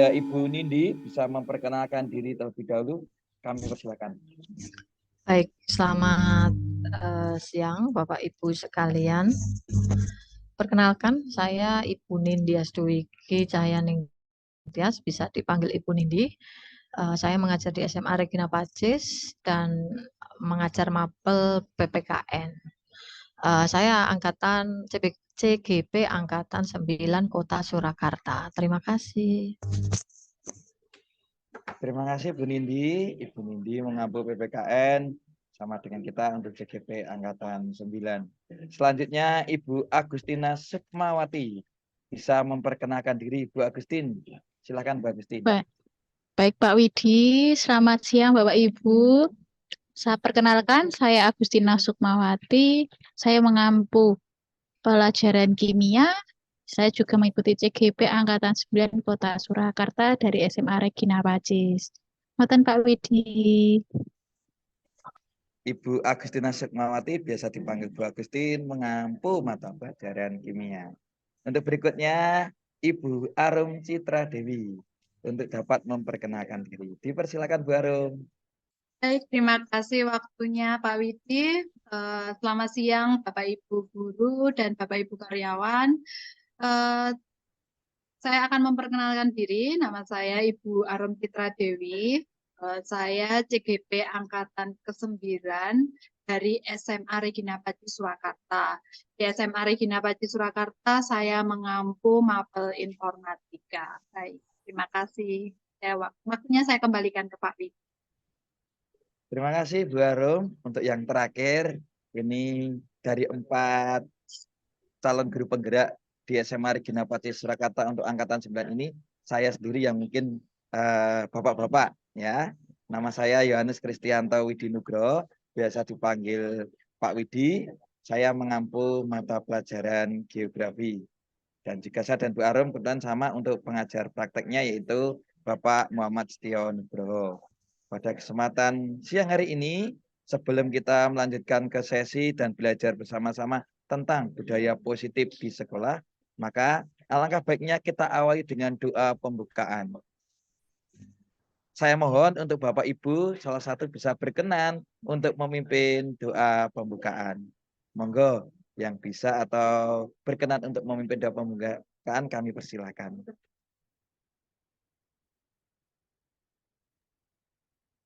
kepada Ibu Nindi bisa memperkenalkan diri terlebih dahulu. Kami persilakan. Baik, selamat siang Bapak Ibu sekalian. Perkenalkan, saya Ibu Nindi Astuwiki Cahyaningtyas, bisa dipanggil Ibu Nindi. Saya mengajar di SMA Regina Pacis dan mengajar mapel PPKN. Saya angkatan CGP Angkatan 9 Kota Surakarta. Terima kasih. Terima kasih Bu Nindi. Ibu Nindi mengampu PPKN sama dengan kita untuk CGP Angkatan 9. Selanjutnya Ibu Agustina Sukmawati. Bisa memperkenalkan diri Bu Agustin. Silakan Bu Agustin. Baik Pak Widi, selamat siang Bapak Ibu. Saya perkenalkan, saya Agustina Sukmawati. Saya mengampu pelajaran kimia. Saya juga mengikuti CGP Angkatan 9 Kota Surakarta dari SMA Regina Pacis. Ngoten Pak Widi. Ibu Agustina Sukmawati biasa dipanggil Bu Agustin mengampu mata pelajaran kimia. Untuk berikutnya Ibu Arum Citra Dewi untuk dapat memperkenalkan diri. Dipersilakan Bu Arum. Baik, terima kasih waktunya Pak Widi. Selamat siang Bapak Ibu guru dan Bapak Ibu karyawan. Saya akan memperkenalkan diri. Nama saya Ibu Arum Citra Dewi. Saya CGP Angkatan ke-9 dari SMA Regina Pacis Surakarta. Di SMA Regina Pacis Surakarta saya mengampu mapel informatika. Baik, terima kasih. Waktunya saya kembalikan ke Pak Widi. Terima kasih Bu Arum. Untuk yang terakhir, ini dari 4 calon guru penggerak di SMA Regina Pacis Surakarta untuk angkatan 9 ini, saya sendiri yang mungkin bapak-bapak ya. Nama saya Yohanes Kristianto Widi Nugroho, biasa dipanggil Pak Widi. Saya mengampu mata pelajaran geografi. Dan juga saya dan Bu Arum kebetulan sama untuk pengajar prakteknya, yaitu Bapak Muhammad Setio Nugroho. Pada kesempatan siang hari ini, sebelum kita melanjutkan ke sesi dan belajar bersama-sama tentang budaya positif di sekolah, maka alangkah baiknya kita awali dengan doa pembukaan. Saya mohon untuk Bapak Ibu salah satu bisa berkenan untuk memimpin doa pembukaan. Monggo yang bisa atau berkenan untuk memimpin doa pembukaan kami persilakan.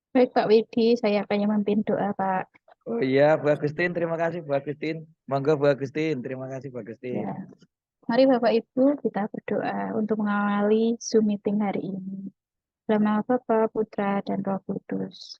Baik Pak Widi, saya akan memimpin doa Pak. Oh iya, Bu Agustin, terima kasih Bu Agustin. Monggo Bu Agustin, terima kasih Bu Agustin. Ya. Mari Bapak Ibu kita berdoa untuk mengawali Zoom meeting hari ini. Dalam nama Bapa, Putra, dan Roh Kudus.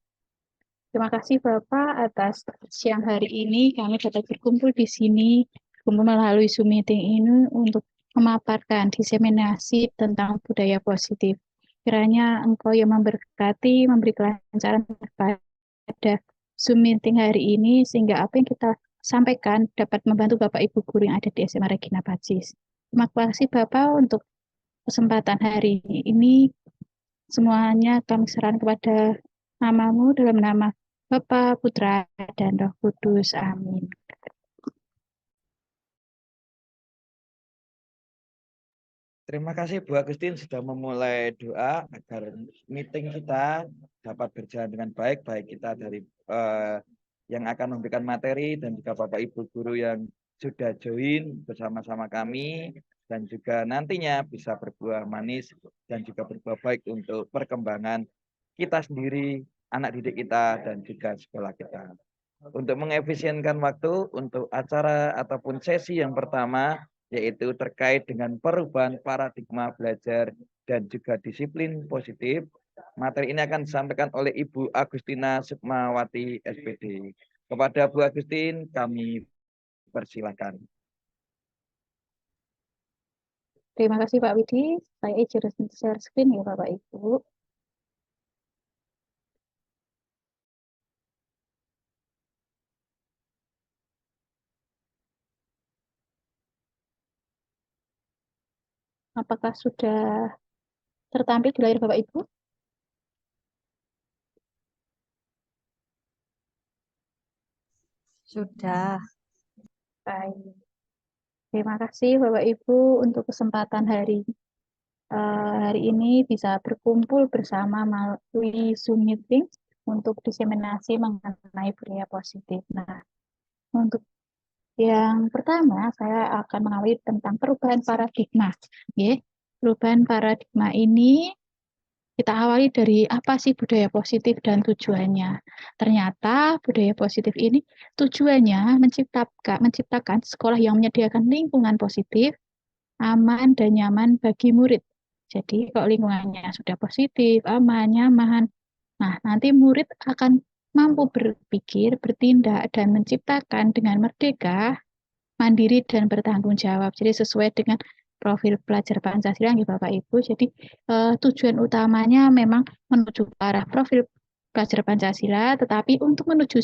Terima kasih Bapak atas siang hari ini kami dapat berkumpul di sini, kumpul melalui Zoom meeting ini untuk memaparkan diseminasi tentang budaya positif. Kiranya Engkau yang memberkati, memberi kelancaran kepada Zoom meeting hari ini, sehingga apa yang kita sampaikan dapat membantu Bapak Ibu guru yang ada di SMA Regina Pacis. Terima kasih Bapak untuk kesempatan hari ini. Semuanya kami serahkan kepada namamu dalam nama Bapa, Putra, dan Roh Kudus. Amin. Terima kasih Bu Agustin sudah memulai doa agar meeting kita dapat berjalan dengan baik, baik kita dari yang akan memberikan materi dan juga Bapak Ibu guru yang sudah join bersama-sama kami, dan juga nantinya bisa berbuah manis dan juga berbuah baik untuk perkembangan kita sendiri, anak didik kita, dan juga sekolah kita. Untuk mengefisienkan waktu untuk acara ataupun sesi yang pertama, yaitu terkait dengan perubahan paradigma belajar dan juga disiplin positif. Materi ini akan disampaikan oleh Ibu Agustina Sukmawati SPD. Kepada Bu Agustin, kami persilakan. Terima kasih Pak Widi. Saya izin share screen ya Bapak Ibu. Apakah sudah tertampil di layar Bapak Ibu? Sudah. Baik. Terima kasih Bapak Ibu untuk kesempatan hari hari ini bisa berkumpul bersama melalui Zoom meeting untuk diseminasi mengenai budaya positif. Nah, untuk yang pertama, saya akan mengawali tentang perubahan paradigma. Ya, perubahan paradigma ini kita awali dari apa sih budaya positif dan tujuannya. Ternyata budaya positif ini tujuannya menciptakan sekolah yang menyediakan lingkungan positif, aman, dan nyaman bagi murid. Jadi kalau lingkungannya sudah positif, aman, nyaman, nah nanti murid akan mampu berpikir, bertindak, dan menciptakan dengan merdeka, mandiri, dan bertanggung jawab. Jadi sesuai dengan profil pelajar Pancasila, ya Bapak Ibu. Jadi tujuan utamanya memang menuju ke arah profil pelajar Pancasila, tetapi untuk menuju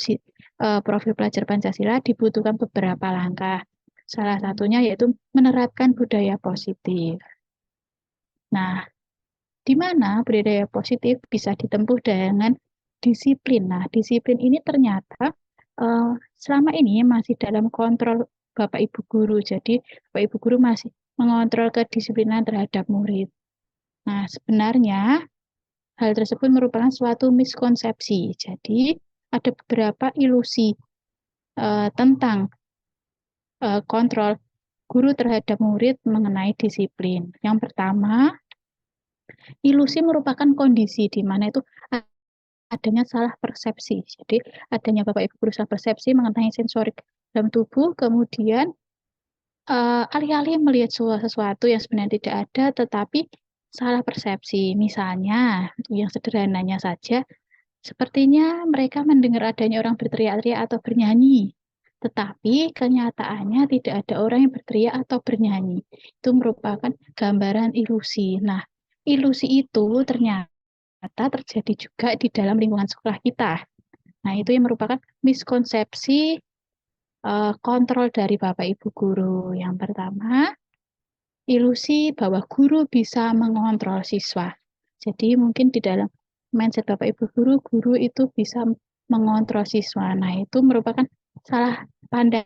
profil pelajar Pancasila dibutuhkan beberapa langkah. Salah satunya yaitu menerapkan budaya positif. Nah, di mana budaya positif bisa ditempuh dengan disiplin. Nah, disiplin ini ternyata selama ini masih dalam kontrol Bapak Ibu guru. Jadi, Bapak Ibu guru masih mengontrol kedisiplinan terhadap murid. Nah, sebenarnya hal tersebut merupakan suatu miskonsepsi. Jadi, ada beberapa ilusi tentang kontrol guru terhadap murid mengenai disiplin. Yang pertama, ilusi merupakan kondisi di mana itu adanya salah persepsi. Jadi adanya Bapak Ibu guru salah persepsi mengenai sensorik dalam tubuh, kemudian alih-alih melihat sesuatu yang sebenarnya tidak ada, tetapi salah persepsi. Misalnya, yang sederhananya saja, sepertinya mereka mendengar adanya orang berteriak-teriak atau bernyanyi, tetapi kenyataannya tidak ada orang yang berteriak atau bernyanyi. Itu merupakan gambaran ilusi. Nah, ilusi itu ternyata terjadi juga di dalam lingkungan sekolah kita. Nah, itu yang merupakan miskonsepsi kontrol dari Bapak Ibu guru. Yang pertama, ilusi bahwa guru bisa mengontrol siswa. Jadi mungkin di dalam mindset Bapak Ibu guru, guru itu bisa mengontrol siswa. Nah, itu merupakan salah pandang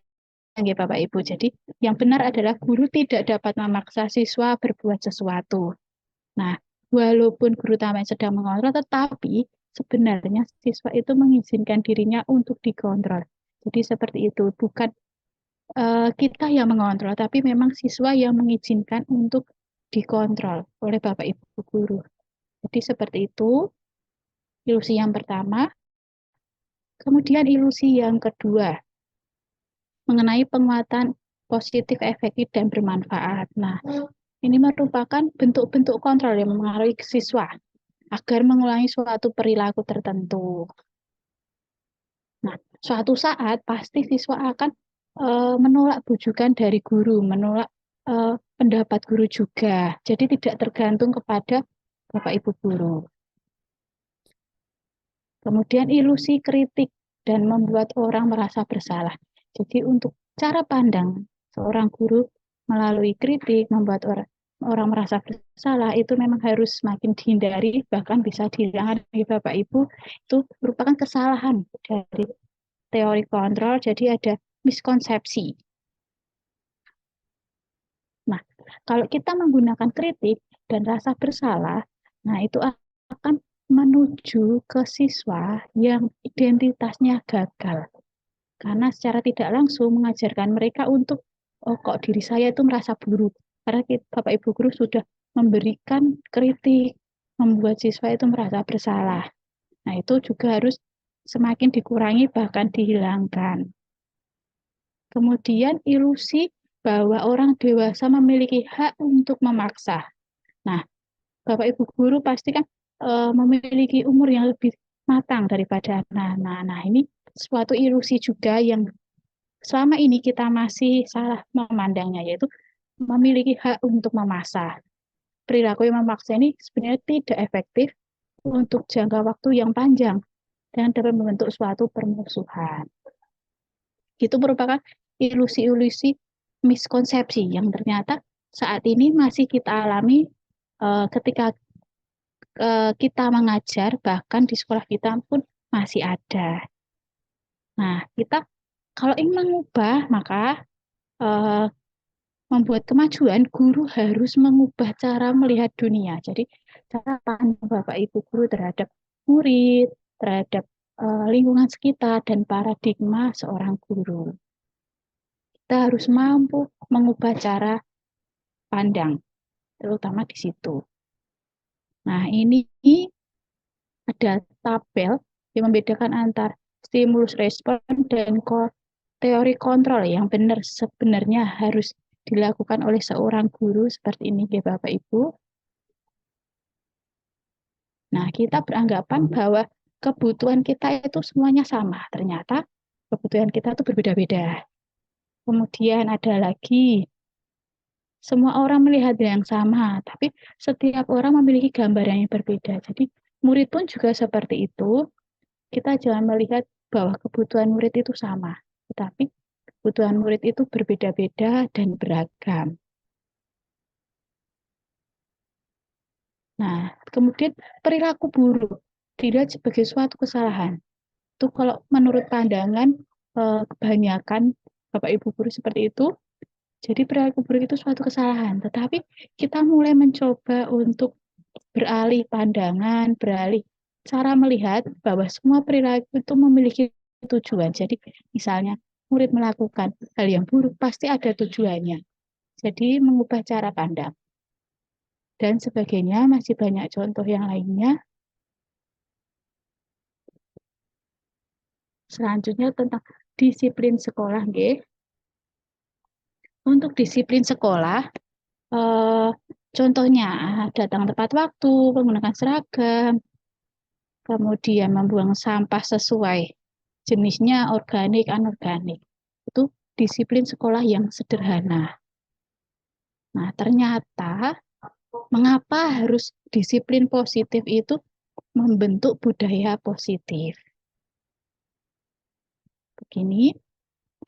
ya Bapak Ibu. Jadi yang benar adalah guru tidak dapat memaksa siswa berbuat sesuatu. Nah, walaupun guru taman sedang mengontrol, tetapi sebenarnya siswa itu mengizinkan dirinya untuk dikontrol. Jadi seperti itu, bukan kita yang mengontrol, tapi memang siswa yang mengizinkan untuk dikontrol oleh Bapak Ibu guru. Jadi seperti itu, ilusi yang pertama. Kemudian ilusi yang kedua, mengenai penguatan positif, efektif, dan bermanfaat. Nah, ini merupakan bentuk-bentuk kontrol yang mempengaruhi siswa agar mengulangi suatu perilaku tertentu. Nah, suatu saat pasti siswa akan menolak bujukan dari guru, menolak pendapat guru juga. Jadi tidak tergantung kepada Bapak Ibu guru. Kemudian ilusi kritik dan membuat orang merasa bersalah. Jadi untuk cara pandang seorang guru melalui kritik membuat orang merasa bersalah itu memang harus semakin dihindari, bahkan bisa dihilangkan dari Bapak Ibu. Itu merupakan kesalahan dari teori kontrol, jadi ada miskonsepsi. Nah, kalau kita menggunakan kritik dan rasa bersalah, nah itu akan menuju ke siswa yang identitasnya gagal. Karena secara tidak langsung mengajarkan mereka untuk, oh kok diri saya itu merasa buruk. Karena Bapak Ibu guru sudah memberikan kritik, membuat siswa itu merasa bersalah. Nah itu juga harus semakin dikurangi bahkan dihilangkan. Kemudian ilusi bahwa orang dewasa memiliki hak untuk memaksa. Nah, Bapak Ibu guru pasti kan memiliki umur yang lebih matang daripada anak-anak. Nah, ini suatu ilusi juga yang selama ini kita masih salah memandangnya, yaitu memiliki hak untuk memaksa. Perilaku yang memaksa ini sebenarnya tidak efektif untuk jangka waktu yang panjang dan dapat membentuk suatu permusuhan. Itu merupakan ilusi-ilusi miskonsepsi yang ternyata saat ini masih kita alami ketika kita mengajar, bahkan di sekolah kita pun masih ada. Nah, kita kalau ingin mengubah, maka membuat kemajuan, guru harus mengubah cara melihat dunia. Jadi cara pandang Bapak Ibu guru terhadap murid, terhadap lingkungan sekitar, dan paradigma seorang guru. Kita harus mampu mengubah cara pandang, terutama di situ. Nah, ini ada tabel yang membedakan antar stimulus respon dan teori kontrol yang benar sebenarnya harus dilakukan oleh seorang guru seperti ini ya Bapak Ibu. Nah, kita beranggapan bahwa kebutuhan kita itu semuanya sama. Ternyata kebutuhan kita itu berbeda-beda. Kemudian ada lagi, semua orang melihat yang sama, tapi setiap orang memiliki gambaran yang berbeda. Jadi murid pun juga seperti itu. Kita jangan melihat bahwa kebutuhan murid itu sama, tetapi kebutuhan murid itu berbeda-beda dan beragam. Nah, kemudian perilaku buruk dilihat sebagai suatu kesalahan. Itu kalau menurut pandangan kebanyakan Bapak Ibu guru seperti itu, jadi perilaku buruk itu suatu kesalahan. Tetapi kita mulai mencoba untuk beralih pandangan, beralih cara melihat bahwa semua perilaku itu memiliki tujuan. Jadi misalnya murid melakukan hal yang buruk pasti ada tujuannya. Jadi mengubah cara pandang. Dan sebagainya, masih banyak contoh yang lainnya. Selanjutnya tentang disiplin sekolah, nggih. Untuk disiplin sekolah, contohnya datang tepat waktu, menggunakan seragam, kemudian membuang sampah sesuai jenisnya organik, anorganik. Itu disiplin sekolah yang sederhana. Nah, ternyata mengapa harus disiplin positif itu membentuk budaya positif. Begini,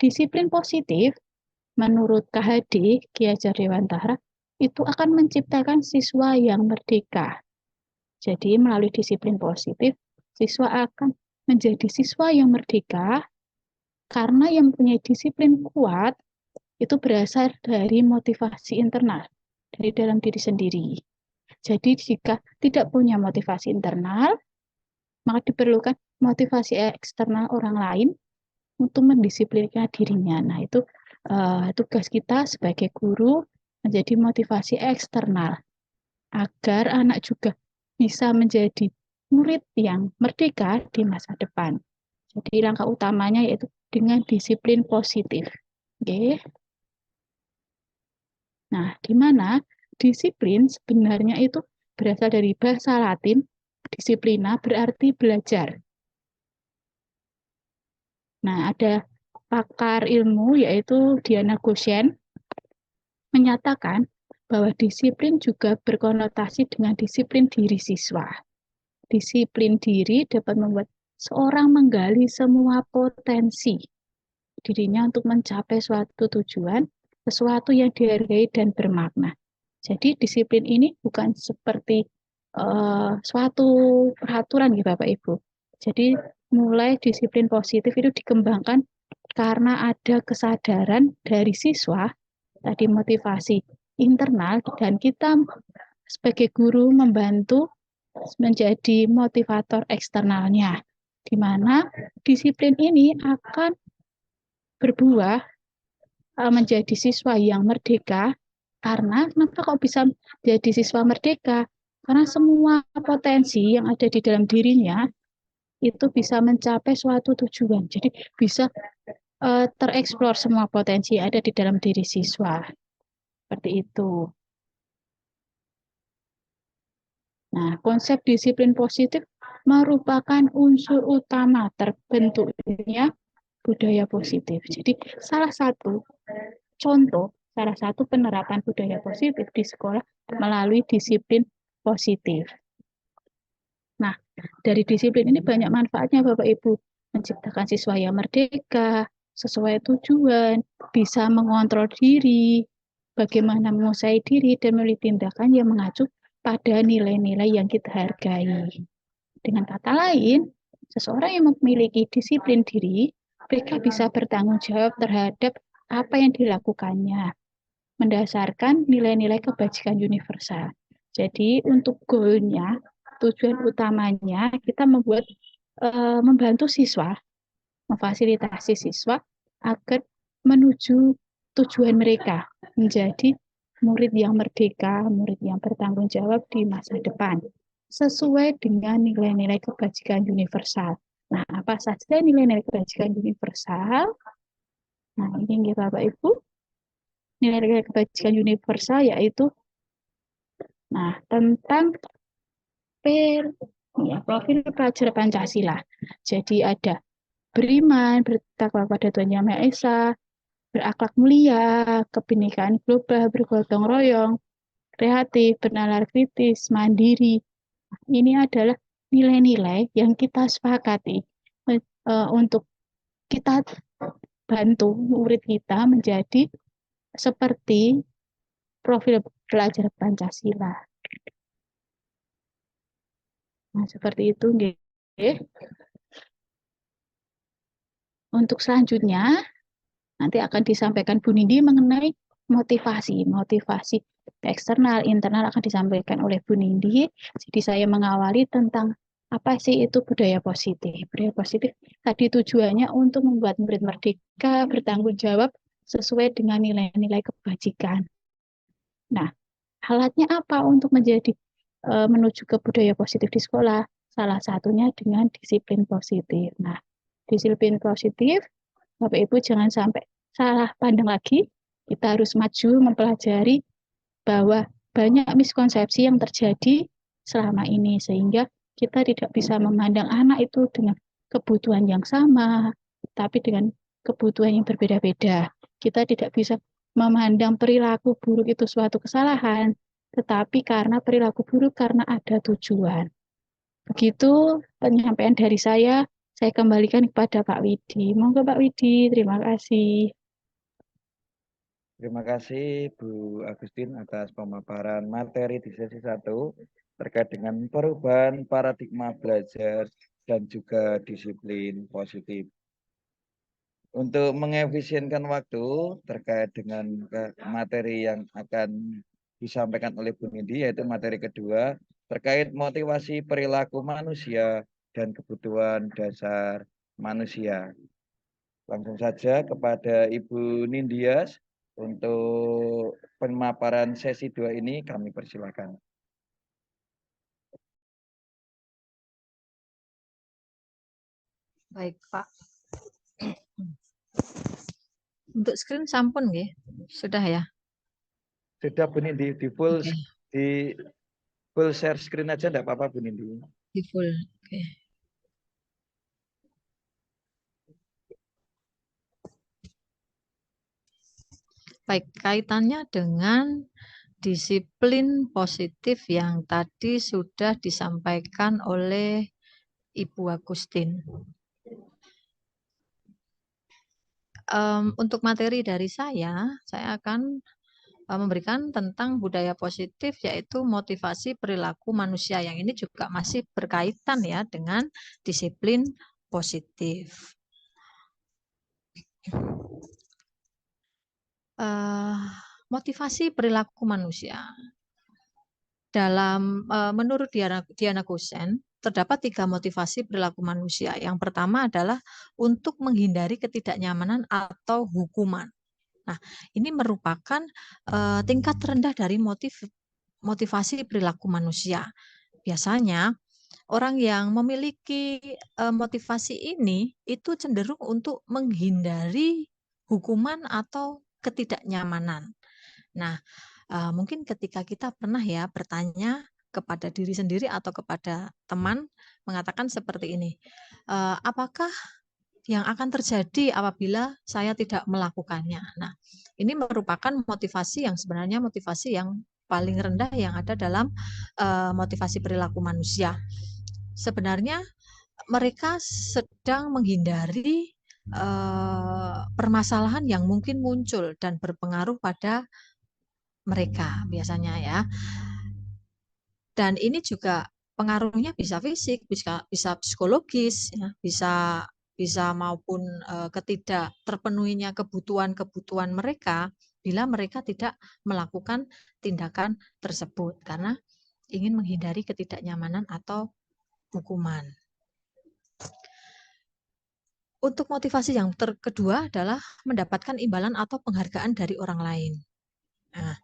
disiplin positif menurut KHD, Ki Hajar Dewantara, itu akan menciptakan siswa yang merdeka. Jadi melalui disiplin positif, siswa akan menjadi siswa yang merdeka karena yang punya disiplin kuat itu berasal dari motivasi internal, dari dalam diri sendiri. Jadi jika tidak punya motivasi internal, maka diperlukan motivasi eksternal orang lain untuk mendisiplinkan dirinya. Nah, itu tugas kita sebagai guru menjadi motivasi eksternal agar anak juga bisa menjadi murid yang merdeka di masa depan. Jadi langkah utamanya yaitu dengan disiplin positif. Oke. Nah, di mana disiplin sebenarnya itu berasal dari bahasa Latin, disiplina berarti belajar. Nah, ada pakar ilmu yaitu Diana Goshen menyatakan bahwa disiplin juga berkonotasi dengan disiplin diri siswa. Disiplin diri dapat membuat seorang menggali semua potensi dirinya untuk mencapai suatu tujuan, sesuatu yang dihargai dan bermakna. Jadi disiplin ini bukan seperti suatu peraturan ya Bapak Ibu. Jadi mulai disiplin positif itu dikembangkan karena ada kesadaran dari siswa, tadi motivasi internal, dan kita sebagai guru membantu menjadi motivator eksternalnya, di mana disiplin ini akan berbuah menjadi siswa yang merdeka. Karena kenapa kok bisa jadi siswa merdeka? Karena semua potensi yang ada di dalam dirinya itu bisa mencapai suatu tujuan. Jadi bisa tereksplor semua potensi yang ada di dalam diri siswa. Seperti itu. Nah, konsep disiplin positif merupakan unsur utama terbentuknya budaya positif. Jadi salah satu penerapan budaya positif di sekolah melalui disiplin positif. Nah, dari disiplin ini banyak manfaatnya Bapak Ibu. Menciptakan siswa yang merdeka, sesuai tujuan, bisa mengontrol diri, bagaimana menguasai diri, dan memilih tindakan yang mengacu pada nilai-nilai yang kita hargai. Dengan kata lain, seseorang yang memiliki disiplin diri, mereka bisa bertanggung jawab terhadap apa yang dilakukannya. mendasarkan nilai-nilai kebajikan universal. Jadi untuk goalnya, tujuan utamanya kita membantu siswa, memfasilitasi siswa agar menuju tujuan mereka menjadi murid yang merdeka, murid yang bertanggung jawab di masa depan, sesuai dengan nilai-nilai kebajikan universal. Nah, apa saja nilai-nilai kebajikan universal? Nah, ini Bapak Ibu, nilai-nilai kebajikan universal yaitu tentang profil pelajar Pancasila. Jadi ada beriman, bertakwa pada Tuhan Yang Maha Esa, berakhlak mulia, kebinekaan global, bergotong royong, kreatif, bernalar kritis, mandiri. Ini adalah nilai-nilai yang kita sepakati untuk kita bantu murid kita menjadi seperti profil pelajar Pancasila. Nah, seperti itu, nggih. Untuk selanjutnya, nanti akan disampaikan Bu Nindi mengenai motivasi eksternal, internal akan disampaikan oleh Bu Nindi. Jadi saya mengawali tentang apa sih itu budaya positif. Budaya positif tadi tujuannya untuk membuat murid merdeka, bertanggung jawab sesuai dengan nilai-nilai kebajikan. Nah, alatnya apa untuk menuju ke budaya positif di sekolah? Salah satunya dengan disiplin positif. Nah, disiplin positif, Bapak Ibu jangan sampai salah pandang lagi. Kita harus maju mempelajari bahwa banyak miskonsepsi yang terjadi selama ini, sehingga kita tidak bisa memandang anak itu dengan kebutuhan yang sama, tapi dengan kebutuhan yang berbeda-beda. Kita tidak bisa memandang perilaku buruk itu suatu kesalahan, tetapi karena perilaku buruk karena ada tujuan. Begitu penyampaian dari saya kembalikan kepada Pak Widi. Monggo Pak Widi, terima kasih. Terima kasih Bu Agustin atas pemaparan materi di sesi 1 terkait dengan perubahan paradigma belajar dan juga disiplin positif. Untuk mengefisienkan waktu terkait dengan materi yang akan disampaikan oleh Bu Nindi, yaitu materi kedua terkait motivasi perilaku manusia dan kebutuhan dasar manusia. Langsung saja kepada Ibu Nindias untuk pemaparan sesi 2 ini kami persilakan. Baik, Pak. Untuk screen sampun nggih? Sudah ya? Sudah Bu Nindi, di full Oke. di full share screen aja enggak apa-apa Bu Nindi. Di full. Oke. Baik, kaitannya dengan disiplin positif yang tadi sudah disampaikan oleh Ibu Agustin. Untuk materi dari saya akan memberikan tentang budaya positif, yaitu motivasi perilaku manusia, yang ini juga masih berkaitan ya dengan disiplin positif. Motivasi perilaku manusia. Menurut Diana Gusen, terdapat 3 motivasi perilaku manusia. Yang pertama adalah untuk menghindari ketidaknyamanan atau hukuman. Nah, ini merupakan tingkat terendah dari motivasi perilaku manusia. Biasanya orang yang memiliki motivasi ini itu cenderung untuk menghindari hukuman atau ketidaknyamanan. Nah, mungkin ketika kita pernah ya bertanya kepada diri sendiri atau kepada teman, mengatakan seperti ini, apakah yang akan terjadi apabila saya tidak melakukannya? Nah, ini merupakan motivasi yang sebenarnya motivasi yang paling rendah yang ada dalam motivasi perilaku manusia. Sebenarnya mereka sedang menghindari permasalahan yang mungkin muncul dan berpengaruh pada mereka biasanya ya. Dan ini juga pengaruhnya bisa fisik, bisa psikologis, ya, bisa maupun ketidak terpenuhinya kebutuhan mereka bila mereka tidak melakukan tindakan tersebut karena ingin menghindari ketidaknyamanan atau hukuman. Untuk motivasi yang kedua adalah mendapatkan imbalan atau penghargaan dari orang lain. Nah,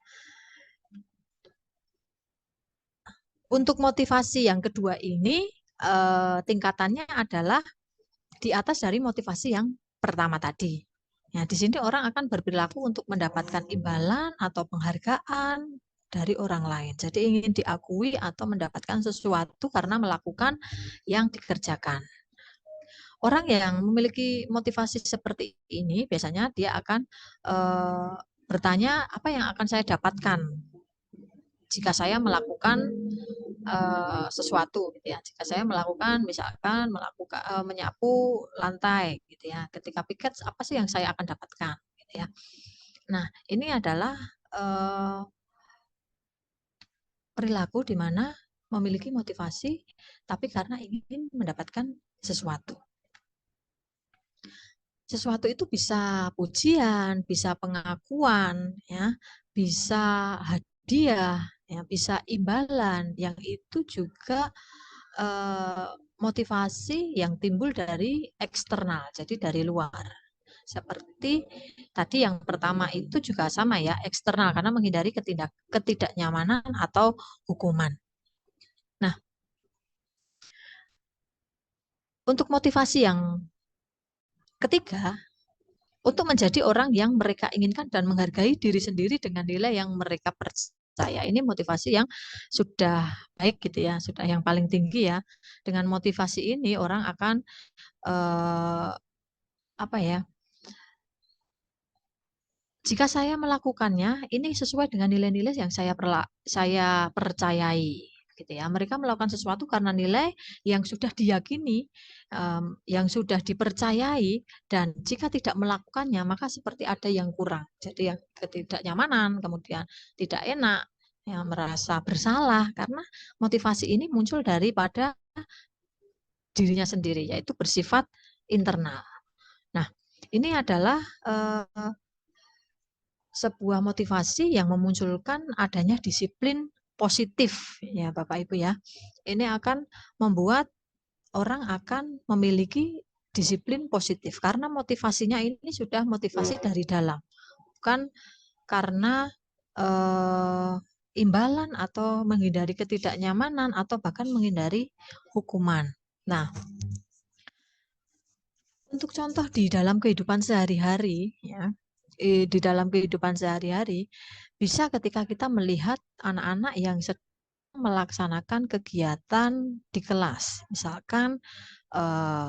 untuk motivasi yang kedua ini tingkatannya adalah di atas dari motivasi yang pertama tadi. Nah, di sini orang akan berperilaku untuk mendapatkan imbalan atau penghargaan dari orang lain. Jadi ingin diakui atau mendapatkan sesuatu karena melakukan yang dikerjakan. Orang yang memiliki motivasi seperti ini biasanya dia akan bertanya apa yang akan saya dapatkan jika saya melakukan sesuatu gitu ya. Jika saya melakukan misalkan menyapu lantai gitu ya. Ketika piket apa sih yang saya akan dapatkan gitu ya. Nah, ini adalah perilaku di mana memiliki motivasi tapi karena ingin mendapatkan sesuatu. Sesuatu itu bisa pujian, bisa pengakuan, ya, bisa hadiah, ya, bisa imbalan. Yang itu juga motivasi yang timbul dari eksternal, jadi dari luar. Seperti tadi yang pertama itu juga sama ya, eksternal karena menghindari ketidaknyamanan atau hukuman. Nah, untuk motivasi yang ketiga, untuk menjadi orang yang mereka inginkan dan menghargai diri sendiri dengan nilai yang mereka percaya. Ini motivasi yang sudah baik gitu ya, sudah yang paling tinggi ya. Dengan motivasi ini orang akan apa ya? Jika saya melakukannya, ini sesuai dengan nilai-nilai yang saya percayai. Gitu ya. Mereka melakukan sesuatu karena nilai yang sudah diyakini, yang sudah dipercayai, dan jika tidak melakukannya maka seperti ada yang kurang. Jadi yang ketidaknyamanan, kemudian tidak enak, yang merasa bersalah karena motivasi ini muncul daripada dirinya sendiri, yaitu bersifat internal. Nah, ini adalah sebuah motivasi yang memunculkan adanya disiplin positif ya Bapak Ibu ya. Ini akan membuat orang akan memiliki disiplin positif karena motivasinya ini sudah motivasi dari dalam, bukan karena imbalan atau menghindari ketidaknyamanan atau bahkan menghindari hukuman. Nah, untuk contoh di dalam kehidupan sehari-hari ya, di dalam kehidupan sehari-hari bisa ketika kita melihat anak-anak yang sedang melaksanakan kegiatan di kelas, misalkan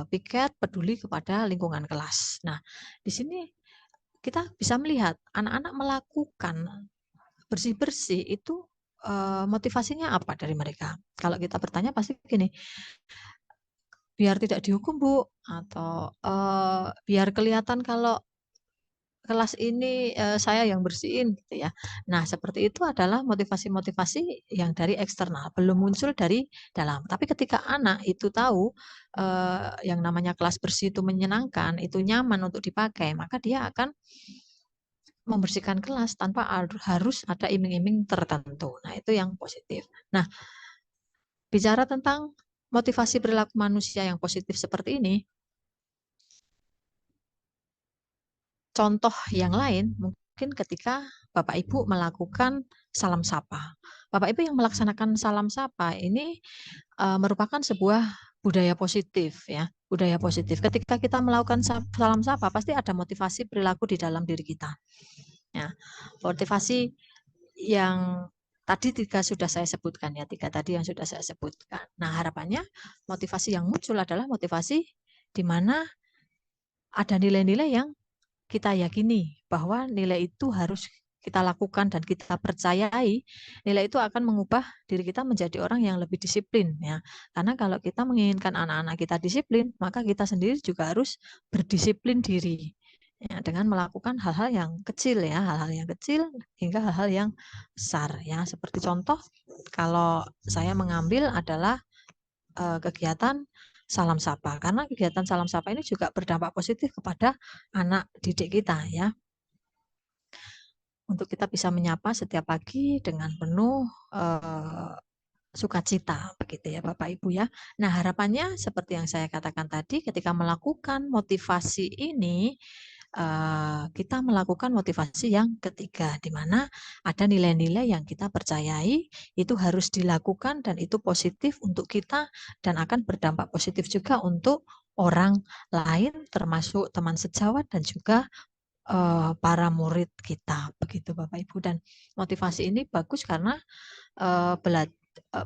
piket peduli kepada lingkungan kelas. Nah, di sini kita bisa melihat anak-anak melakukan bersih-bersih itu motivasinya apa dari mereka? Kalau kita bertanya pasti gini, biar tidak dihukum Bu, atau biar kelihatan kalau kelas ini saya yang bersihin gitu ya. Nah, seperti itu adalah motivasi-motivasi yang dari eksternal, belum muncul dari dalam. Tapi ketika anak itu tahu yang namanya kelas bersih itu menyenangkan, itu nyaman untuk dipakai, maka dia akan membersihkan kelas tanpa harus ada iming-iming tertentu. Nah, itu yang positif. Nah, bicara tentang motivasi perilaku manusia yang positif seperti ini, contoh yang lain mungkin ketika Bapak Ibu melakukan salam sapa. Bapak Ibu yang melaksanakan salam sapa ini merupakan sebuah budaya positif ya, budaya positif. Ketika kita melakukan salam sapa pasti ada motivasi perilaku di dalam diri kita. Ya, motivasi yang tadi tiga sudah saya sebutkan ya, tiga tadi yang sudah saya sebutkan. Nah, harapannya motivasi yang muncul adalah motivasi di mana ada nilai-nilai yang kita yakini bahwa nilai itu harus kita lakukan dan kita percayai, nilai itu akan mengubah diri kita menjadi orang yang lebih disiplin ya. Karena kalau kita menginginkan anak-anak kita disiplin, maka kita sendiri juga harus berdisiplin diri ya, dengan melakukan hal-hal yang kecil ya, hal-hal yang kecil hingga hal-hal yang besar ya. Seperti contoh kalau saya mengambil adalah kegiatan salam sapa, karena kegiatan salam sapa ini juga berdampak positif kepada anak didik kita ya. untuk kita bisa menyapa setiap pagi dengan penuh sukacita, begitu ya Bapak Ibu ya. Nah, harapannya seperti yang saya katakan tadi, ketika melakukan motivasi ini, kita melakukan motivasi yang ketiga, di mana ada nilai-nilai yang kita percayai itu harus dilakukan dan itu positif untuk kita dan akan berdampak positif juga untuk orang lain, termasuk teman sejawat dan juga para murid kita, begitu Bapak Ibu. Dan motivasi ini bagus karena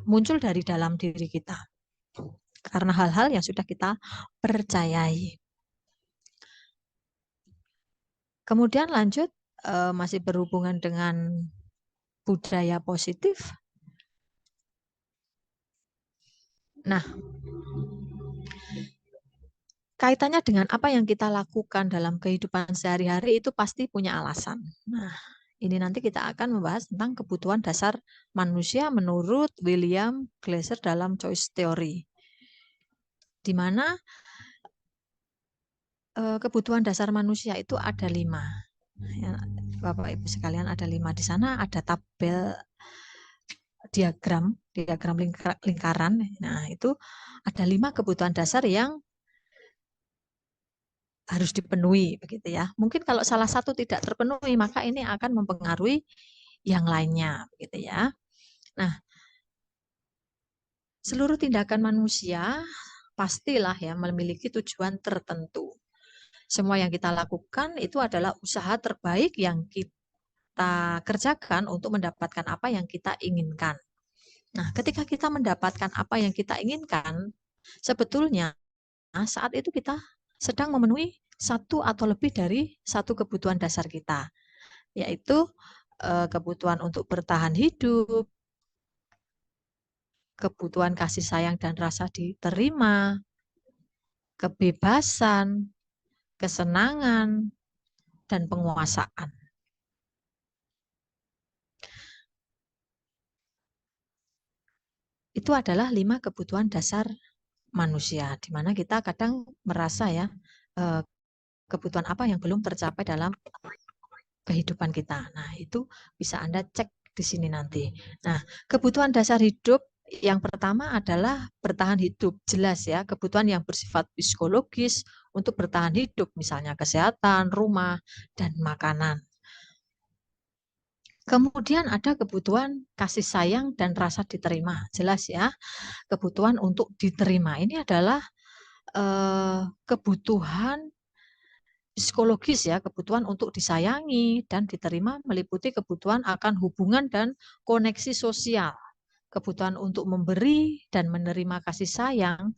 muncul dari dalam diri kita karena hal-hal yang sudah kita percayai. Kemudian lanjut, masih berhubungan dengan budaya positif. Nah, kaitannya dengan apa yang kita lakukan dalam kehidupan sehari-hari itu pasti punya alasan. Nah, ini nanti kita akan membahas tentang kebutuhan dasar manusia menurut William Glasser dalam Choice Theory, di mana kebutuhan dasar manusia itu ada 5. Ya, Bapak Ibu sekalian, ada 5 di sana. Ada tabel diagram lingkaran. Nah, itu ada 5 kebutuhan dasar yang harus dipenuhi, begitu ya. Mungkin kalau salah satu tidak terpenuhi, maka ini akan mempengaruhi yang lainnya, begitu ya. Nah, seluruh tindakan manusia pastilah ya memiliki tujuan tertentu. Semua yang kita lakukan itu adalah usaha terbaik yang kita kerjakan untuk mendapatkan apa yang kita inginkan. Nah, ketika kita mendapatkan apa yang kita inginkan, sebetulnya saat itu kita sedang memenuhi satu atau lebih dari satu kebutuhan dasar kita, yaitu kebutuhan untuk bertahan hidup, kebutuhan kasih sayang dan rasa diterima, kebebasan, kesenangan, dan penguasaan. Itu adalah 5 kebutuhan dasar manusia, di mana kita kadang merasa ya, kebutuhan apa yang belum tercapai dalam kehidupan kita. Nah, itu bisa Anda cek di sini nanti. Nah, kebutuhan dasar hidup yang pertama adalah bertahan hidup. Jelas ya, kebutuhan yang bersifat psikologis untuk bertahan hidup, misalnya kesehatan, rumah, dan makanan. Kemudian ada kebutuhan kasih sayang dan rasa diterima. Jelas ya, kebutuhan untuk diterima. Ini adalah kebutuhan psikologis ya, kebutuhan untuk disayangi dan diterima meliputi kebutuhan akan hubungan dan koneksi sosial, kebutuhan untuk memberi dan menerima kasih sayang,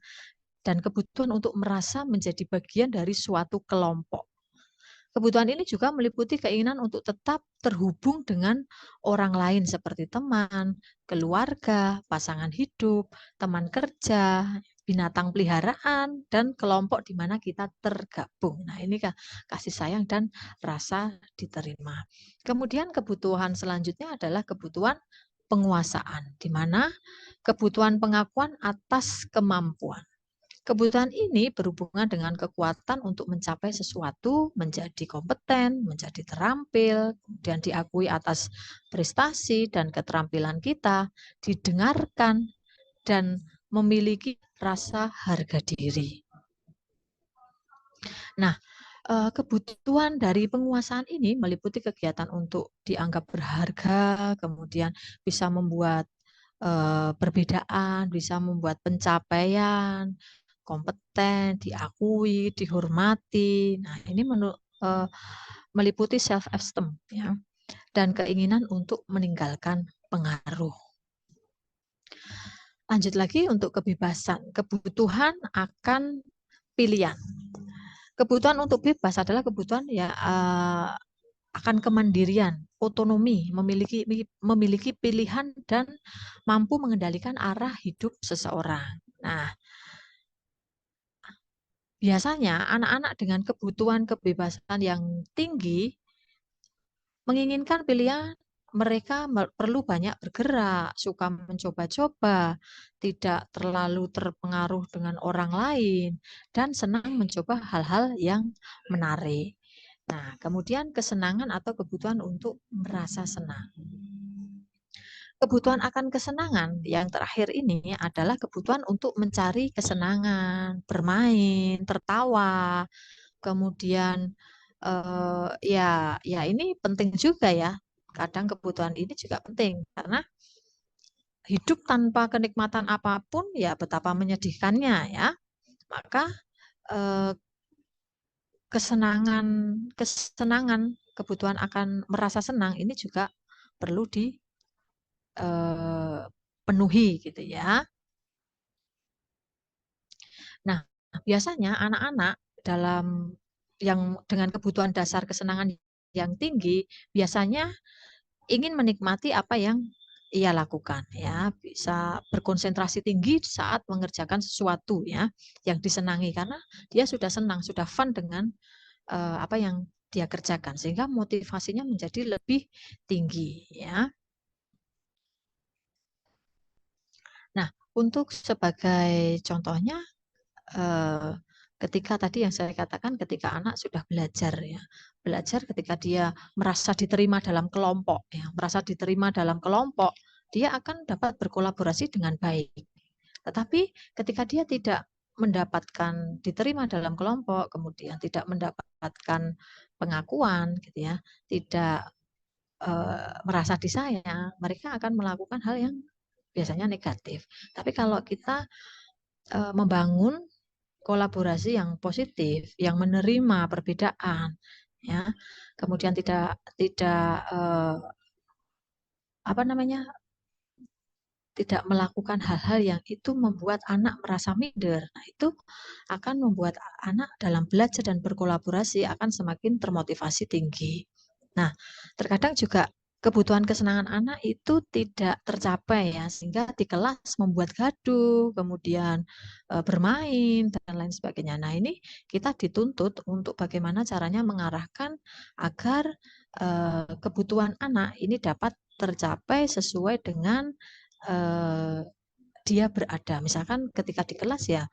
dan kebutuhan untuk merasa menjadi bagian dari suatu kelompok. Kebutuhan ini juga meliputi keinginan untuk tetap terhubung dengan orang lain seperti teman, keluarga, pasangan hidup, teman kerja, binatang peliharaan, dan kelompok di mana kita tergabung. Nah, ini kasih sayang dan rasa diterima. Kemudian kebutuhan selanjutnya adalah kebutuhan penguasaan, di mana kebutuhan pengakuan atas kemampuan. Kebutuhan ini berhubungan dengan kekuatan untuk mencapai sesuatu, menjadi kompeten, menjadi terampil, kemudian diakui atas prestasi dan keterampilan kita, didengarkan, dan memiliki rasa harga diri. Nah, kebutuhan dari penguasaan ini meliputi kegiatan untuk dianggap berharga, kemudian bisa membuat perbedaan, bisa membuat pencapaian, kompeten, diakui, dihormati. Nah, ini meliputi self-esteem ya, dan keinginan untuk meninggalkan pengaruh. Lanjut lagi untuk kebebasan, kebutuhan akan pilihan. Kebutuhan untuk bebas adalah kebutuhan ya akan kemandirian, otonomi, memiliki pilihan dan mampu mengendalikan arah hidup seseorang. Nah, biasanya anak-anak dengan kebutuhan kebebasan yang tinggi menginginkan pilihan, mereka perlu banyak bergerak, suka mencoba-coba, tidak terlalu terpengaruh dengan orang lain, dan senang mencoba hal-hal yang menarik. Nah, kemudian kesenangan atau kebutuhan untuk merasa senang. Kebutuhan akan kesenangan yang terakhir ini adalah kebutuhan untuk mencari kesenangan, bermain, tertawa, kemudian ya ini penting juga ya. Kadang kebutuhan ini juga penting karena hidup tanpa kenikmatan apapun ya betapa menyedihkannya ya. Maka kesenangan, kebutuhan akan merasa senang ini juga perlu dipenuhi gitu ya. Nah, biasanya anak-anak dalam yang dengan kebutuhan dasar kesenangan yang tinggi biasanya ingin menikmati apa yang ia lakukan ya, bisa berkonsentrasi tinggi saat mengerjakan sesuatu ya yang disenangi karena dia sudah senang, sudah fun dengan apa yang dia kerjakan sehingga motivasinya menjadi lebih tinggi ya. Nah, untuk sebagai contohnya ketika tadi yang saya katakan ketika anak sudah belajar ya, belajar ketika dia merasa diterima dalam kelompok ya, merasa diterima dalam kelompok, dia akan dapat berkolaborasi dengan baik. Tetapi ketika dia tidak mendapatkan diterima dalam kelompok, kemudian tidak mendapatkan pengakuan gitu ya, tidak merasa disayang, mereka akan melakukan hal yang biasanya negatif. Tapi kalau kita membangun kolaborasi yang positif, yang menerima perbedaan, ya, kemudian tidak apa namanya, tidak melakukan hal-hal yang itu membuat anak merasa minder. Nah, itu akan membuat anak dalam belajar dan berkolaborasi akan semakin termotivasi tinggi. Nah, terkadang juga kebutuhan kesenangan anak itu tidak tercapai ya, sehingga di kelas membuat gaduh, kemudian bermain dan lain sebagainya. Nah, ini kita dituntut untuk bagaimana caranya mengarahkan agar kebutuhan anak ini dapat tercapai sesuai dengan dia berada. Misalkan ketika di kelas ya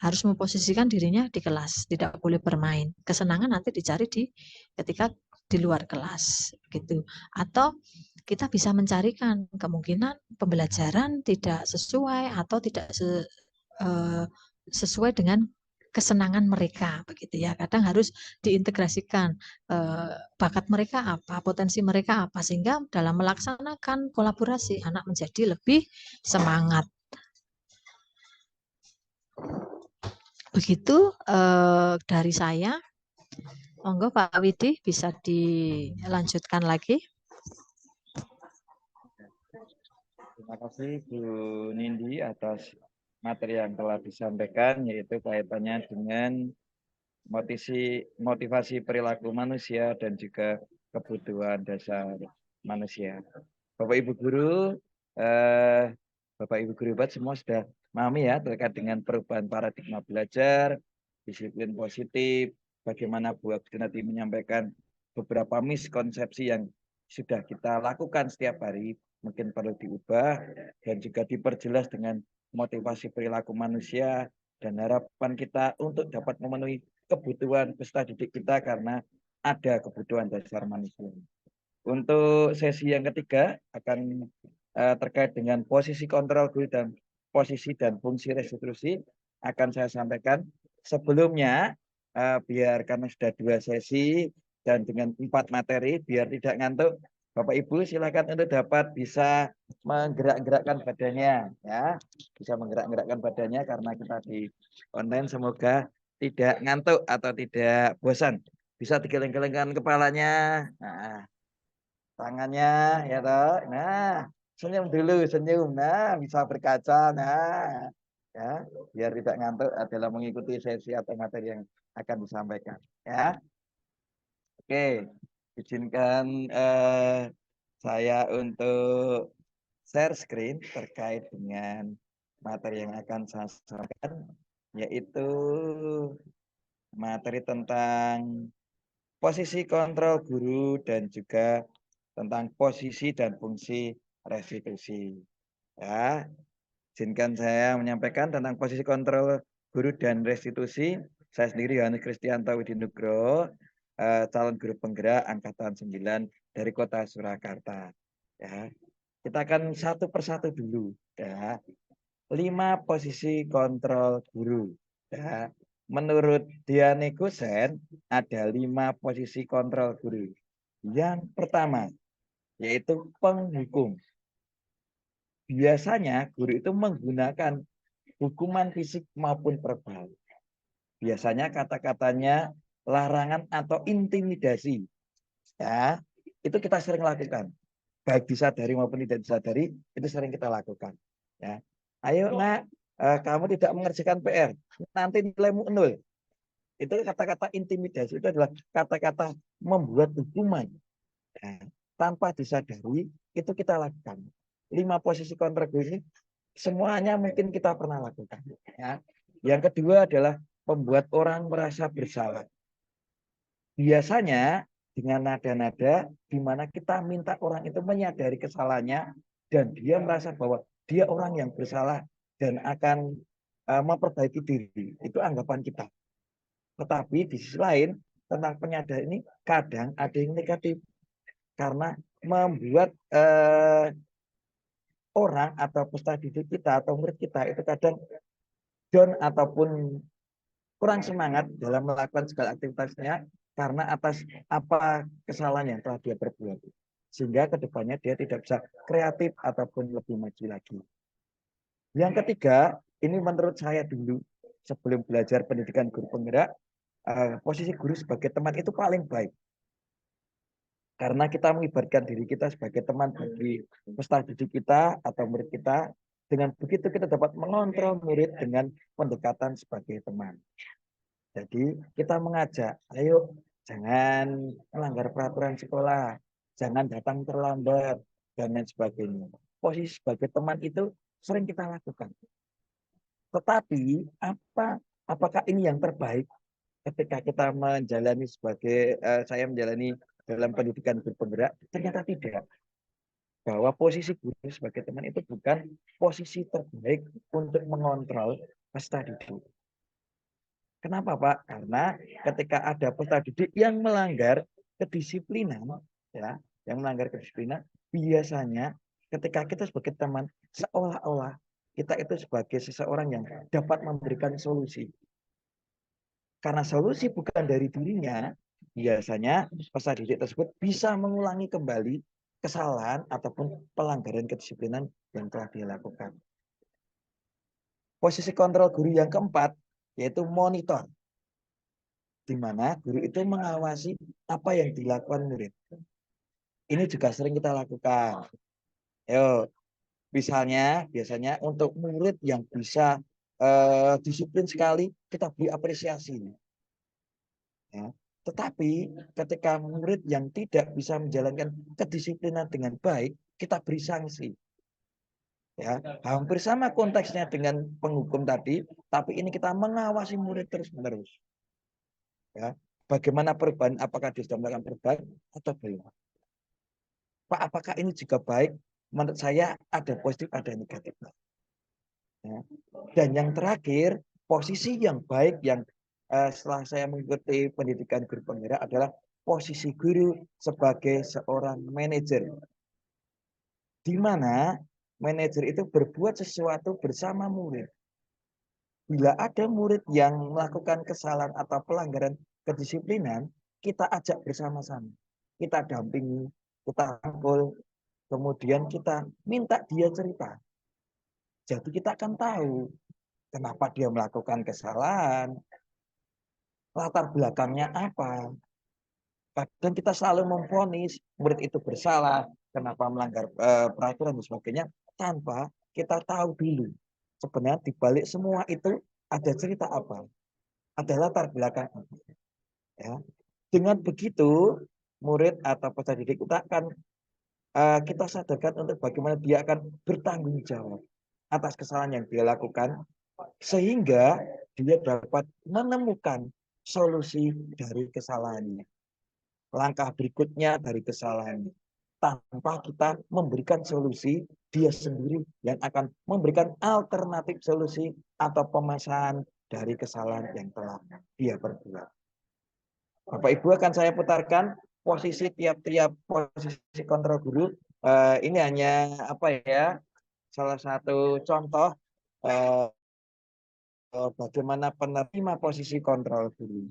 harus memposisikan dirinya di kelas, tidak boleh bermain. Kesenangan nanti dicari ketika di luar kelas gitu. Atau kita bisa mencarikan kemungkinan pembelajaran tidak sesuai atau tidak sesuai dengan kesenangan mereka begitu ya. Kadang harus diintegrasikan bakat mereka apa, potensi mereka apa sehingga dalam melaksanakan kolaborasi anak menjadi lebih semangat. Begitu dari saya. Monggo Pak Widi bisa dilanjutkan lagi. Terima kasih Bu Nindi atas materi yang telah disampaikan, yaitu kaitannya dengan motivasi perilaku manusia dan juga kebutuhan dasar manusia. Bapak Ibu Guru, Bapak Ibu Guru hebat semua sudah memahami ya terkait dengan perubahan paradigma belajar, disiplin positif, bagaimana Bu Agustinati menyampaikan beberapa miskonsepsi yang sudah kita lakukan setiap hari, mungkin perlu diubah dan juga diperjelas dengan motivasi perilaku manusia dan harapan kita untuk dapat memenuhi kebutuhan peserta didik kita karena ada kebutuhan dasar manusia. Untuk sesi yang ketiga akan terkait dengan posisi kontrol guru dan posisi dan fungsi restitusi akan saya sampaikan. Sebelumnya biar karena sudah 2 sesi dan dengan 4 materi biar tidak ngantuk, Bapak Ibu silakan untuk dapat bisa menggerak-gerakkan badannya ya. Bisa menggerak-gerakkan badannya karena kita di online, semoga tidak ngantuk atau tidak bosan. Bisa digeleng-gelengkan kepalanya. Nah, tangannya ya toh. Nah, senyum dulu, senyum. Nah, bisa berkaca. Nah, ya, biar tidak ngantuk dalam mengikuti sesi atau materi yang akan disampaikan, ya. Oke, izinkan saya untuk share screen terkait dengan materi yang akan saya sampaikan, yaitu materi tentang posisi kontrol guru dan juga tentang posisi dan fungsi restitusi. Ya, izinkan saya menyampaikan tentang posisi kontrol guru dan restitusi. Saya sendiri Yohanes Kristianto Widinugroho calon guru penggerak angkatan 9 dari Kota Surakarta. Ya, kita akan satu persatu dulu. Ya, 5 posisi kontrol guru. Ya, menurut Diane Kusen ada 5 posisi kontrol guru. Yang pertama yaitu penghukum. Biasanya guru itu menggunakan hukuman fisik maupun verbal. Biasanya kata-katanya larangan atau intimidasi. Ya, itu kita sering lakukan. Baik disadari maupun tidak disadari, itu sering kita lakukan. Ya. Ayo nak, kamu tidak mengerjakan PR, nanti nilaimu 0. Itu kata-kata intimidasi, itu adalah kata-kata membuat hukuman. Ya. Tanpa disadari, itu kita lakukan. 5 posisi kontrol ini semuanya mungkin kita pernah lakukan. Ya. Yang kedua adalah membuat orang merasa bersalah. Biasanya dengan nada-nada di mana kita minta orang itu menyadari kesalahannya dan dia merasa bahwa dia orang yang bersalah dan akan memperbaiki diri. Itu anggapan kita. Tetapi di sisi lain tentang penyadaran ini kadang ada yang negatif karena membuat orang atau peserta didik kita atau murid kita itu kadang down ataupun kurang semangat dalam melakukan segala aktivitasnya karena atas apa kesalahan yang telah dia perbuat. Sehingga kedepannya dia tidak bisa kreatif ataupun lebih maju lagi. Yang ketiga, ini menurut saya dulu sebelum belajar pendidikan guru penggerak, posisi guru sebagai teman itu paling baik. Karena kita mengibaratkan diri kita sebagai teman bagi peserta didik kita atau murid kita. Dengan begitu kita dapat mengontrol murid dengan pendekatan sebagai teman. Jadi kita mengajak, ayo jangan melanggar peraturan sekolah, jangan datang terlambat, dan lain sebagainya. Posisi sebagai teman itu sering kita lakukan. Tetapi apakah ini yang terbaik ketika kita menjalani sebagai saya menjalani dalam pendidikan guru penggerak? Ternyata tidak. Bahwa posisi guru sebagai teman itu bukan posisi terbaik untuk mengontrol peserta didik. Kenapa Pak? Karena ketika ada peserta didik yang melanggar kedisiplinan, ya, yang melanggar kedisiplinan, biasanya ketika kita sebagai teman seolah-olah kita itu sebagai seseorang yang dapat memberikan solusi. Karena solusi bukan dari dirinya, biasanya peserta didik tersebut bisa mengulangi kembali kesalahan ataupun pelanggaran kedisiplinan yang telah dilakukan. Posisi kontrol guru yang keempat yaitu monitor, di mana guru itu mengawasi apa yang dilakukan murid. Ini juga sering kita lakukan. Yo, misalnya biasanya untuk murid yang bisa disiplin sekali, kita beri apresiasi. Ya. Tetapi ketika murid yang tidak bisa menjalankan kedisiplinan dengan baik, kita beri sanksi. Ya, hampir sama konteksnya dengan penghukum tadi, tapi ini kita mengawasi murid terus-menerus. Ya, bagaimana perubahan? Apakah dia sudah melakukan perubahan atau belum? Pak, apakah ini juga baik? Menurut saya ada positif, ada negatifnya. Ya. Dan yang terakhir, posisi yang baik yang setelah saya mengikuti pendidikan guru penggerak adalah posisi guru sebagai seorang manajer. Di mana manajer itu berbuat sesuatu bersama murid. Bila ada murid yang melakukan kesalahan atau pelanggaran kedisiplinan, kita ajak bersama-sama. Kita dampingi, kita rangkul, kemudian kita minta dia cerita. Jadi kita akan tahu kenapa dia melakukan kesalahan, latar belakangnya apa. Kadang kita selalu memvonis murid itu bersalah, kenapa melanggar peraturan dan sebagainya, tanpa kita tahu dulu. Sebenarnya di balik semua itu ada cerita apa, ada latar belakang apa. Ya. Dengan begitu, murid atau peserta didik kita akan kita sadarkan untuk bagaimana dia akan bertanggung jawab atas kesalahan yang dia lakukan, sehingga dia dapat menemukan solusi dari kesalahannya. Langkah berikutnya dari kesalahannya. Tanpa kita memberikan solusi, dia sendiri yang akan memberikan alternatif solusi atau pemasangan dari kesalahan yang telah dia perbuat. Bapak Ibu akan saya putarkan posisi tiap-tiap posisi kontrol guru. Ini hanya apa ya? Salah satu contoh bagaimana penerima posisi kontrol guru.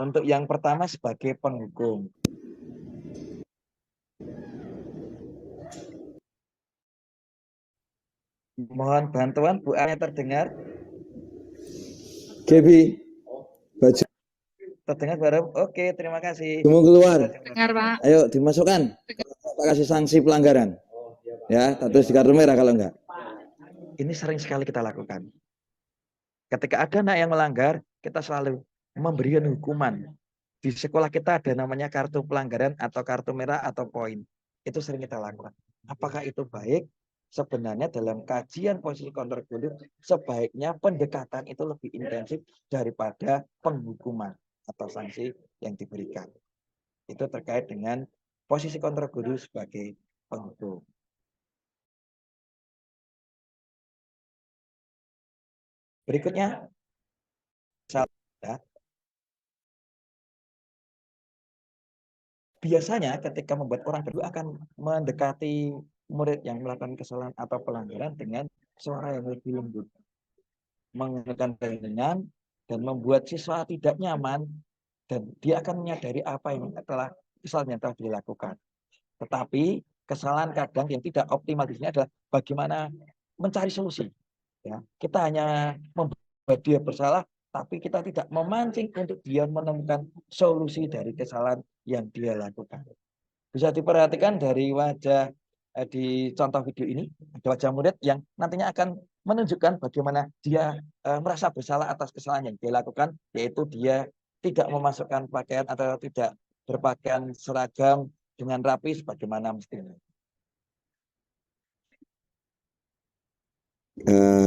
Untuk yang pertama sebagai penghukum. Mohon bantuan Bu Anya terdengar? Gaby, baju Terdengar baru? Oke, terima kasih. mau keluar. Dengar, Pak. Ayo dimasukkan. Pak kasih sanksi pelanggaran. Ya, terus di kartu merah kalau enggak. Ini sering sekali kita lakukan. Ketika ada anak yang melanggar, kita selalu memberikan hukuman. Di sekolah kita ada namanya kartu pelanggaran atau kartu merah atau poin. Itu sering kita lakukan. Apakah itu baik? Sebenarnya dalam kajian posisi kontrol guru, sebaiknya pendekatan itu lebih intensif daripada penghukuman atau sanksi yang diberikan. Itu terkait dengan posisi kontrol guru sebagai penghukum. Berikutnya, ya. Biasanya ketika membuat orang berdua akan mendekati murid yang melakukan kesalahan atau pelanggaran dengan suara yang lebih lembut, mengenakan ringan dan membuat siswa tidak nyaman, dan dia akan menyadari apa yang kesalahan yang telah dilakukan. Tetapi kesalahan kadang yang tidak optimal di sini adalah bagaimana mencari solusi. Ya, kita hanya membuat dia bersalah, tapi kita tidak memancing untuk dia menemukan solusi dari kesalahan yang dia lakukan. Bisa diperhatikan dari wajah di contoh video ini, ada wajah murid yang nantinya akan menunjukkan bagaimana dia merasa bersalah atas kesalahan yang dia lakukan, yaitu dia tidak memasukkan pakaian atau tidak berpakaian seragam dengan rapi sebagaimana mestinya.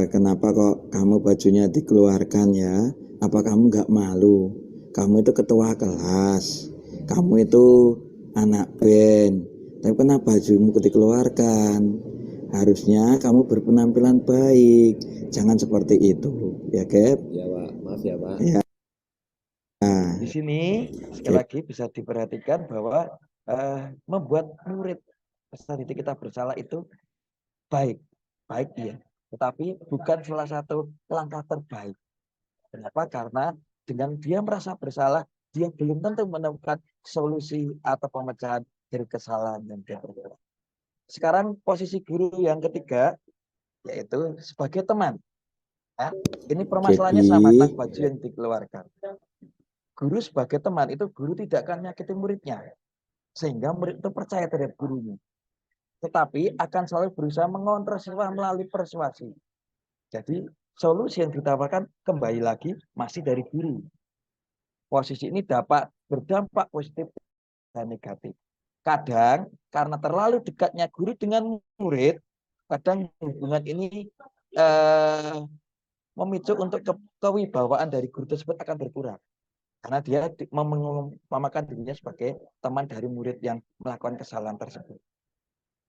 Kenapa kok kamu bajunya dikeluarkan ya? Apa kamu nggak malu? Kamu itu ketua kelas, kamu itu anak band, tapi kenapa bajumu dikeluarkan? Harusnya kamu berpenampilan baik, jangan seperti itu, ya Gap? Ya Pak, maaf ya Pak. Ya. Di sini sekali lagi bisa diperhatikan bahwa membuat murid peserta didik kita bersalah itu baik iya, tetapi bukan salah satu langkah terbaik. Kenapa? Karena dengan dia merasa bersalah, dia belum tentu menemukan solusi atau pemecahan dari kesalahan yang dia perbuat. Sekarang posisi guru yang ketiga, yaitu sebagai teman. Ya, ini permasalahannya sama tentang baju yang dikeluarkan. Guru sebagai teman itu guru tidak akan menyakiti muridnya, sehingga murid itu percaya terhadap gurunya. Tetapi akan selalu berusaha mengontrol siswa melalui persuasi. Jadi solusi yang ditawarkan kembali lagi masih dari guru. Posisi ini dapat berdampak positif dan negatif. Kadang karena terlalu dekatnya guru dengan murid, kadang hubungan ini memicu untuk kewibawaan dari guru tersebut akan berkurang. Karena dia memakan dirinya sebagai teman dari murid yang melakukan kesalahan tersebut.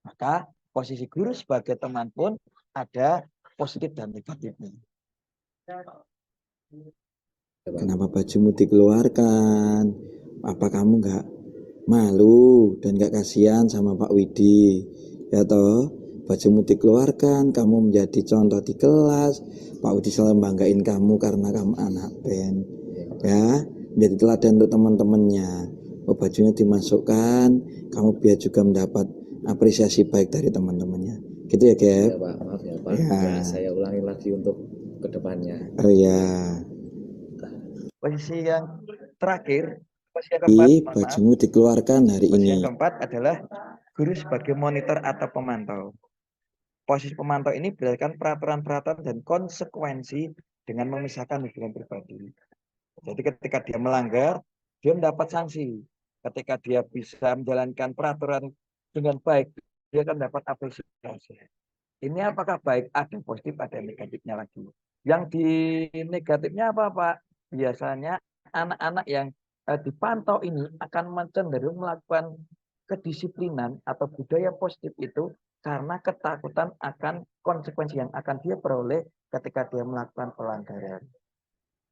Maka posisi guru sebagai teman pun ada positif dan negatifnya. Kenapa bajumu dikeluarkan? Apa kamu nggak malu dan nggak kasihan sama Pak Widi? Ya toh, bajumu dikeluarkan, kamu menjadi contoh di kelas. Pak Widi selalu banggain kamu karena kamu anak band. Ya, menjadi teladan untuk teman-temannya. Oh, bajunya dimasukkan, kamu biar juga mendapat apresiasi baik dari teman-temannya. Gitu ya, Gap? Ya Pak, maaf ya Pak. Ya. Ya, saya ulangi lagi untuk kedepannya. Oh ya. Posisi yang terakhir, posisi yang keempat, Bajumu dikeluarkan hari posisi ini. yang keempat adalah guru sebagai monitor atau pemantau. Posisi pemantau ini berdasarkan peraturan-peraturan dan konsekuensi dengan memisahkan hubungan pribadi. Jadi ketika dia melanggar, dia mendapat sanksi. Ketika dia bisa menjalankan peraturan dengan baik, dia akan dapat apresiasi. Ini apakah baik? Ada positif, ada negatifnya lagi. Yang di negatifnya apa, Pak? Biasanya anak-anak yang dipantau ini akan cenderung melakukan kedisiplinan atau budaya positif itu karena ketakutan akan konsekuensi yang akan dia peroleh ketika dia melakukan pelanggaran.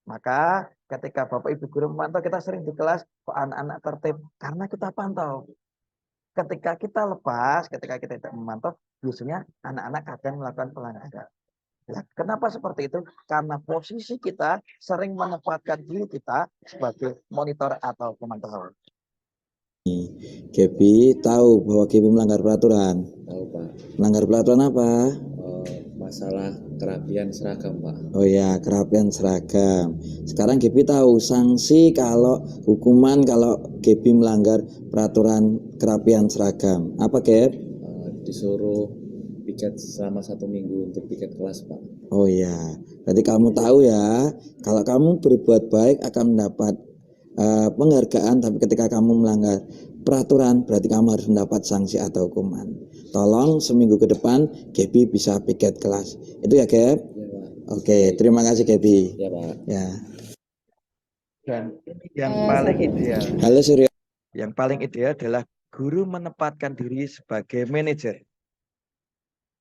Maka ketika Bapak Ibu guru memantau, kita sering di kelas kok anak-anak tertib karena kita pantau. Ketika kita lepas, ketika kita tidak memantau, biasanya anak-anak kadang melakukan pelanggaran. Ya, kenapa seperti itu? Karena posisi kita sering menempatkan diri kita sebagai monitor atau pemantau. Gaby tahu bahwa Gaby melanggar peraturan. Tahu Pak. Melanggar peraturan apa? Masalah kerapian seragam Pak. Oh ya, kerapian seragam. Sekarang Gaby tahu sanksi kalau hukuman kalau Gaby melanggar peraturan kerapian seragam. Apa Gap? Disuruh piket selama 1 minggu untuk piket kelas Pak. Oh ya, berarti kamu tahu ya, kalau kamu berbuat baik akan mendapat penghargaan, tapi ketika kamu melanggar peraturan berarti kamu harus mendapat sanksi atau hukuman. Tolong seminggu ke depan Gaby bisa piket kelas. Itu ya Gap? Ya Pak. Oke, terima kasih Gaby. Ya Pak. Ya. Dan yang paling ideal, Halo Suryo. yang paling ideal adalah guru menempatkan diri sebagai manajer,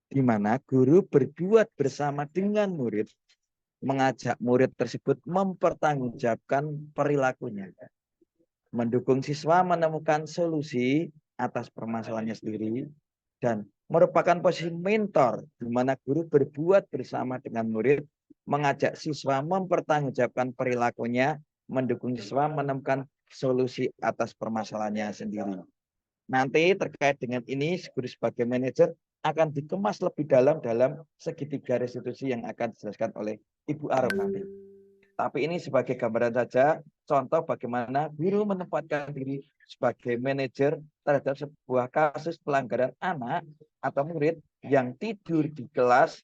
di mana guru berbuat bersama dengan murid, mengajak murid tersebut mempertanggungjawabkan perilakunya, mendukung siswa menemukan solusi atas permasalahannya sendiri, dan merupakan posisi mentor di mana guru berbuat bersama dengan murid, mengajak siswa mempertanggungjawabkan perilakunya, mendukung siswa menemukan solusi atas permasalahannya sendiri. Nanti terkait dengan ini, guru sebagai manajer akan dikemas lebih dalam segitiga restitusi yang akan dijelaskan oleh Ibu Arum nanti. Tapi ini sebagai gambaran saja, contoh bagaimana guru menempatkan diri sebagai manajer terhadap sebuah kasus pelanggaran anak atau murid yang tidur di kelas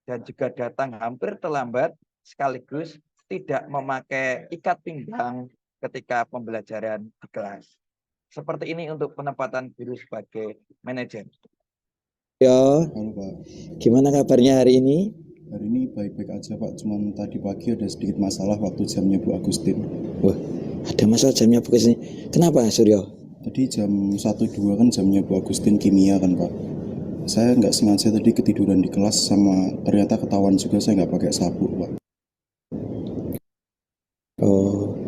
dan juga datang hampir terlambat, sekaligus tidak memakai ikat pinggang ketika pembelajaran di kelas. Seperti ini untuk penempatan guru sebagai manajer. Yo, Halo Pak, gimana kabarnya hari ini? hari ini baik-baik aja Pak, cuman tadi pagi ada sedikit masalah waktu jamnya Bu Agustin. Wah, ada masalah jamnya bukan ini. Kenapa Suryo? Tadi jam 1-2 kan jamnya Bu Agustin kimia kan Pak. Saya nggak sengaja tadi ketiduran di kelas sama ternyata ketahuan juga saya nggak pakai sabuk Pak. Oh,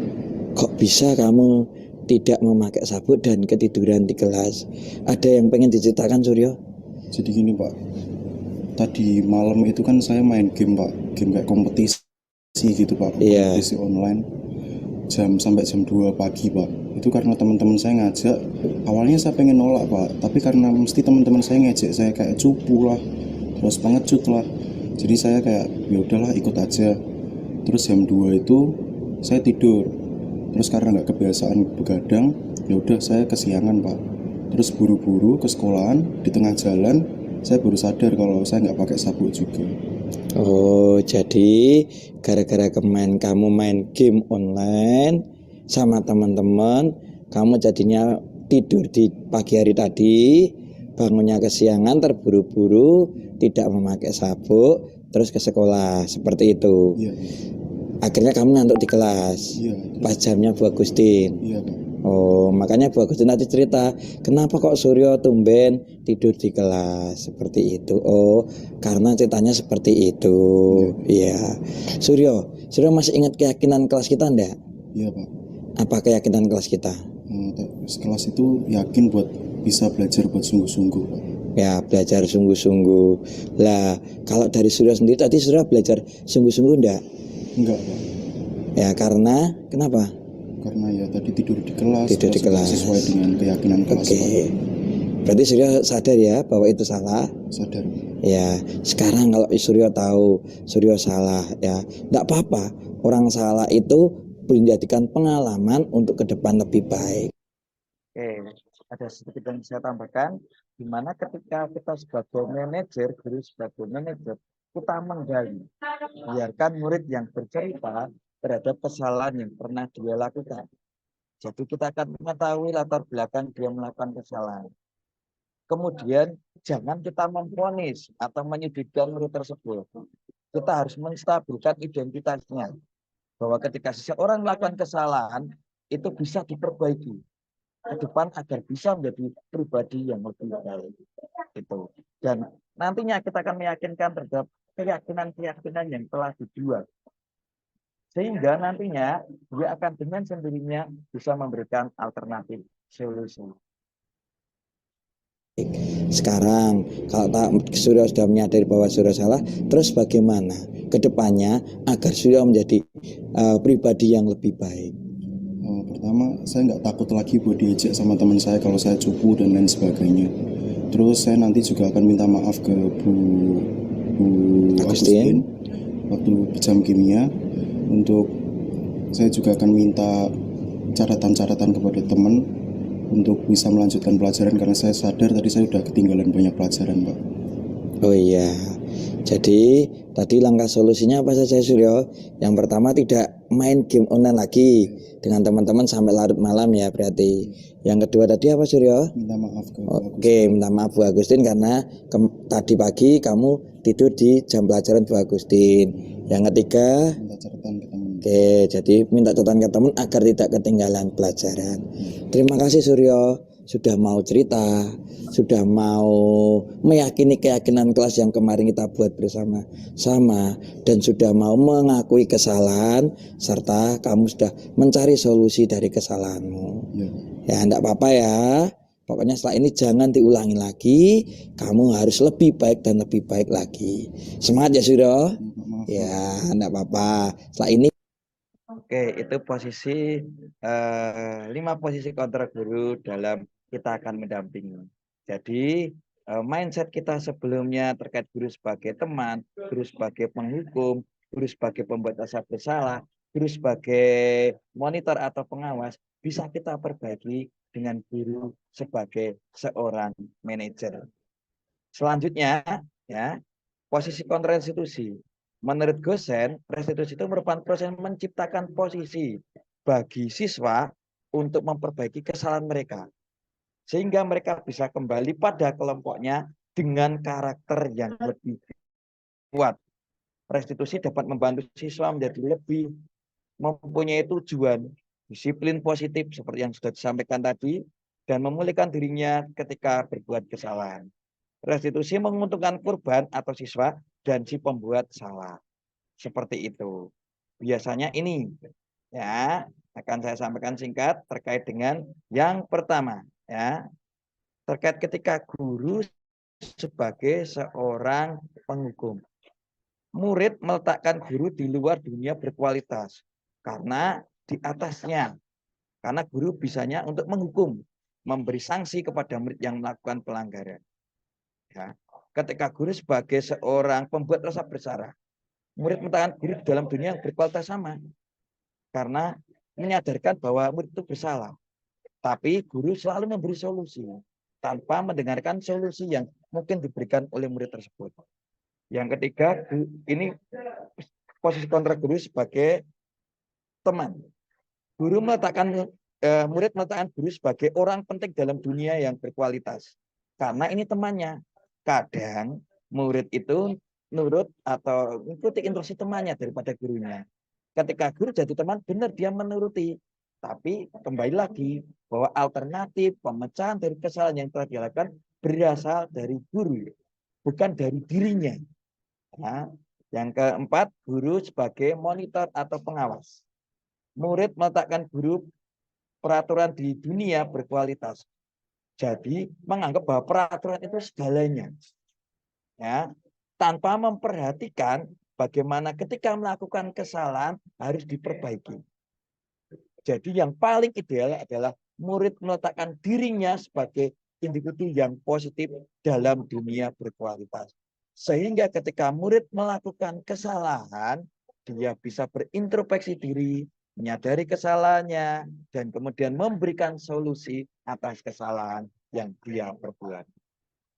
kok bisa kamu tidak memakai sabuk dan ketiduran di kelas? Ada yang pengen diceritakan Suryo? Jadi gini Pak, tadi malam itu kan saya main game Pak, game kayak kompetisi gitu Pak, Iya. kompetisi online sampai jam 2 pagi Pak. Itu karena teman-teman saya ngajak, awalnya saya pengen nolak Pak, tapi karena mesti teman-teman saya ngajak saya kayak cupu lah, terus pengecut lah, jadi saya kayak ya udahlah ikut aja. Terus jam 2 itu saya tidur, terus karena nggak kebiasaan begadang, ya udah saya kesiangan Pak. Terus buru-buru ke sekolahan, di tengah jalan saya baru sadar kalau saya nggak pakai sabuk juga. Oh, jadi gara-gara kamu main game online sama teman-teman, kamu jadinya tidur di pagi hari tadi, bangunnya kesiangan, terburu-buru, tidak memakai sabuk, terus ke sekolah, seperti itu. Iya, Akhirnya kamu ngantuk di kelas, iya, pas jamnya Bu Agustin. iya Pak. Oh, makanya Bu Agustin tadi cerita, kenapa kok Suryo tumben tidur di kelas seperti itu? Oh, karena ceritanya seperti itu. Iya. Suryo masih ingat keyakinan kelas kita enggak? Iya Pak. Apa keyakinan kelas kita? Kelas itu yakin buat bisa belajar buat sungguh-sungguh Pak. Ya, belajar sungguh-sungguh. Lah, kalau dari Suryo sendiri tadi Suryo belajar sungguh-sungguh enggak? Enggak Pak, Ya, karena kenapa? karena ya tadi tidur di kelas, Tidur di terus kelas. sesuai dengan keyakinan kelas Oke. Pak. Berarti Suryo sadar ya bahwa itu salah. Sadar Pak. Ya, sekarang kalau Suryo tahu Suryo salah, ya enggak apa-apa. Orang salah itu menjadikan pengalaman untuk ke depan lebih baik. Oke, ada sedikit yang saya tambahkan, di mana ketika kita sebagai manajer, guru sebagai manajer, kita menggali, biarkan murid yang bercerita terhadap kesalahan yang pernah dia lakukan. Jadi kita akan mengetahui latar belakang dia melakukan kesalahan. Kemudian jangan kita memvonis atau menyudutkan murid tersebut. Kita harus menstabilkan identitasnya, bahwa ketika seseorang melakukan kesalahan itu bisa diperbaiki ke depan agar bisa menjadi pribadi yang lebih baik. Itu. Dan nantinya kita akan meyakinkan terhadap keyakinan-keyakinan yang telah dijual. Sehingga nantinya dia akan dengan sendirinya bisa memberikan alternatif solusi. Sekarang kalau Suryo sudah menyadari bahwa Suryo salah, terus bagaimana ke depannya agar Suryo menjadi pribadi yang lebih baik? Pertama, saya nggak takut lagi buat diejek sama teman saya kalau saya cupu dan lain sebagainya. Terus saya nanti juga akan minta maaf ke Bu Agustin waktu jam kimia. Untuk saya juga akan minta catatan-catatan kepada teman untuk bisa melanjutkan pelajaran, karena saya sadar tadi saya sudah ketinggalan banyak pelajaran, Pak. Oh iya, jadi tadi langkah solusinya apa saja, Suryo? Yang pertama, tidak main game online lagi dengan teman-teman sampai larut malam ya berarti. Yang kedua tadi apa, Suryo? Minta maaf ke Bu Oke, Agustin. minta maaf Bu Agustin karena tadi pagi kamu tidur di jam pelajaran Bu Agustin. Yang ketiga, Minta catatan ke teman. oke, jadi minta catatan ke teman agar tidak ketinggalan pelajaran. Terima kasih Suryo sudah mau cerita, sudah mau meyakini keyakinan kelas yang kemarin kita buat bersama-sama, dan sudah mau mengakui kesalahan serta kamu sudah mencari solusi dari kesalahanmu. Ya, enggak apa-apa ya. Pokoknya setelah ini jangan diulangi lagi. Kamu harus lebih baik dan lebih baik lagi. Semangat ya Suryo. Ya, enggak apa-apa. Setelah ini Oke, itu posisi 5 posisi kontrak guru dalam kita akan mendampingi. Jadi mindset kita sebelumnya terkait guru sebagai teman, guru sebagai penghukum, guru sebagai pembuat rasa bersalah, guru sebagai monitor atau pengawas bisa kita perbaiki dengan guru sebagai seorang manajer. Selanjutnya, ya, posisi kontra restitusi. Menurut Gosen, restitusi itu merupakan proses menciptakan posisi bagi siswa untuk memperbaiki kesalahan mereka, sehingga mereka bisa kembali pada kelompoknya dengan karakter yang lebih kuat. Restitusi dapat membantu siswa menjadi lebih mempunyai tujuan, disiplin positif seperti yang sudah disampaikan tadi, dan memulihkan dirinya ketika berbuat kesalahan. Restitusi menguntungkan korban atau siswa dan si pembuat salah. Seperti itu. Biasanya ini ya akan saya sampaikan singkat terkait dengan yang pertama ya. Terkait ketika guru sebagai seorang penghukum. Murid meletakkan guru di luar dunia berkualitas karena di atasnya. Karena guru bisanya untuk menghukum, memberi sanksi kepada murid yang melakukan pelanggaran. Ya. Ketika guru sebagai seorang pembuat rasa bersalah, murid meletakkan guru dalam dunia yang berkualitas sama. Karena menyadarkan bahwa murid itu bersalah. Tapi guru selalu memberi solusi tanpa mendengarkan solusi yang mungkin diberikan oleh murid tersebut. Yang ketiga, ini posisi kontrak guru sebagai teman. Guru meletakkan murid meletakkan guru sebagai orang penting dalam dunia yang berkualitas. Karena ini temannya. Kadang murid itu nurut atau mengikuti instruksi temannya daripada gurunya. Ketika guru jadi teman, benar dia menuruti. Tapi kembali lagi bahwa alternatif pemecahan dari kesalahan yang telah dilakukan berasal dari guru, bukan dari dirinya. Nah, yang keempat, guru sebagai monitor atau pengawas. Murid meletakkan guru peraturan di dunia berkualitas. Jadi menganggap bahwa peraturan itu segalanya. Ya, tanpa memperhatikan bagaimana ketika melakukan kesalahan harus diperbaiki. Jadi yang paling ideal adalah murid meletakkan dirinya sebagai individu yang positif dalam dunia berkualitas. Sehingga ketika murid melakukan kesalahan, dia bisa berintrospeksi diri, menyadari kesalahannya, dan kemudian memberikan solusi atas kesalahan yang dia perbuat.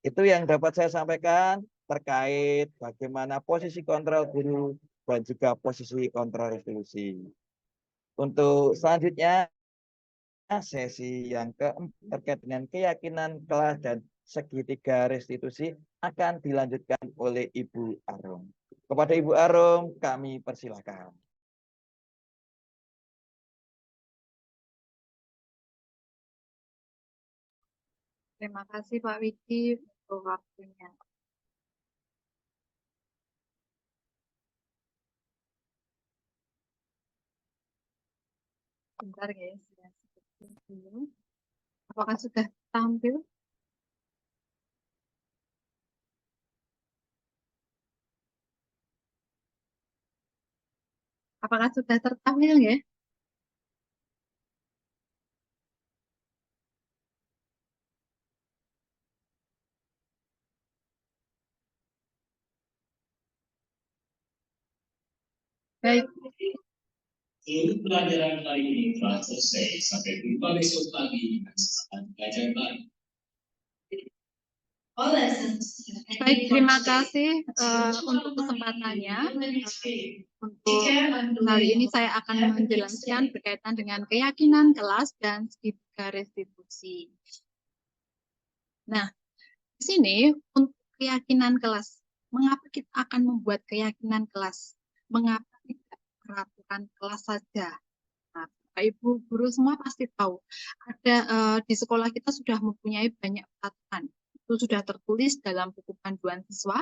Itu yang dapat saya sampaikan terkait bagaimana posisi kontrol guru dan juga posisi kontrol restitusi. Untuk selanjutnya, sesi yang keempat terkait dengan keyakinan kelas dan segitiga restitusi akan dilanjutkan oleh Ibu Arum. Kepada Ibu Arum, kami persilakan. Terima kasih Pak Widi untuk waktunya. Bentar guys, ya. Apakah sudah tampil? Apakah sudah tertampil ya? Baik. Seluruh pelajaran hari ini telah selesai. Sampai jumpa besok pagi dengan kesempatan belajar baru. Baik, terima kasih untuk kesempatannya. Untuk kali ini saya akan menjelaskan berkaitan dengan keyakinan kelas dan segitiga restitusi. Nah, di sini untuk keyakinan kelas, mengapa kita akan membuat keyakinan kelas? Mengapa tidak peraturan kelas saja? Nah, Bapak Ibu guru semua pasti tahu, ada di sekolah kita sudah mempunyai banyak peraturan. Itu sudah tertulis dalam buku panduan siswa,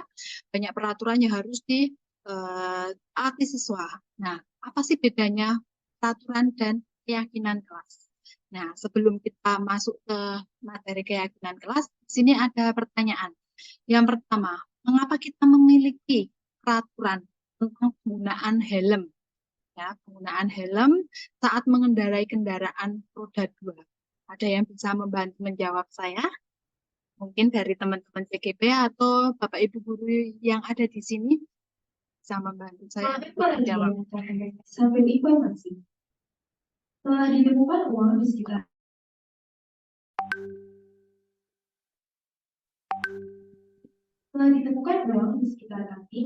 banyak peraturan yang harus ditaati siswa. Nah, apa sih bedanya peraturan dan keyakinan kelas? Nah, sebelum kita masuk ke materi keyakinan kelas, di sini ada pertanyaan. Yang pertama, mengapa kita memiliki peraturan tentang penggunaan helm? Ya, penggunaan helm saat mengendarai kendaraan roda 2. Ada yang bisa membantu menjawab saya? Mungkin dari teman-teman CGP atau Bapak Ibu guru yang ada di sini bisa membantu saya untuk menjawab. Sampai informasi. Telah ditemukan uang di sekitar kami.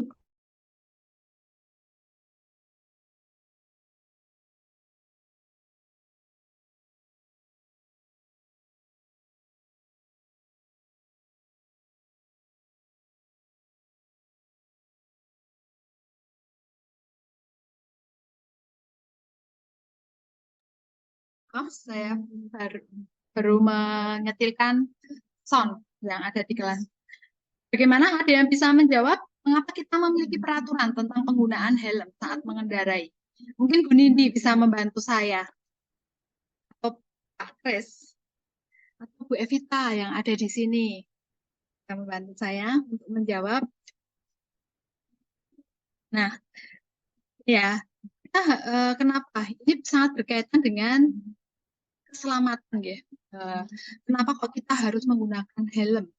Saya baru menyetilkan sound yang ada di kelas. Bagaimana, ada yang bisa menjawab mengapa kita memiliki peraturan tentang penggunaan helm saat mengendarai? Mungkin Bu Nindi bisa membantu saya, atau Pak Kris, atau Bu Evita yang ada di sini bisa membantu saya untuk menjawab. Nah, ya, kenapa? Ini sangat berkaitan dengan keselamatan, ya. Kenapa kok kita harus menggunakan helm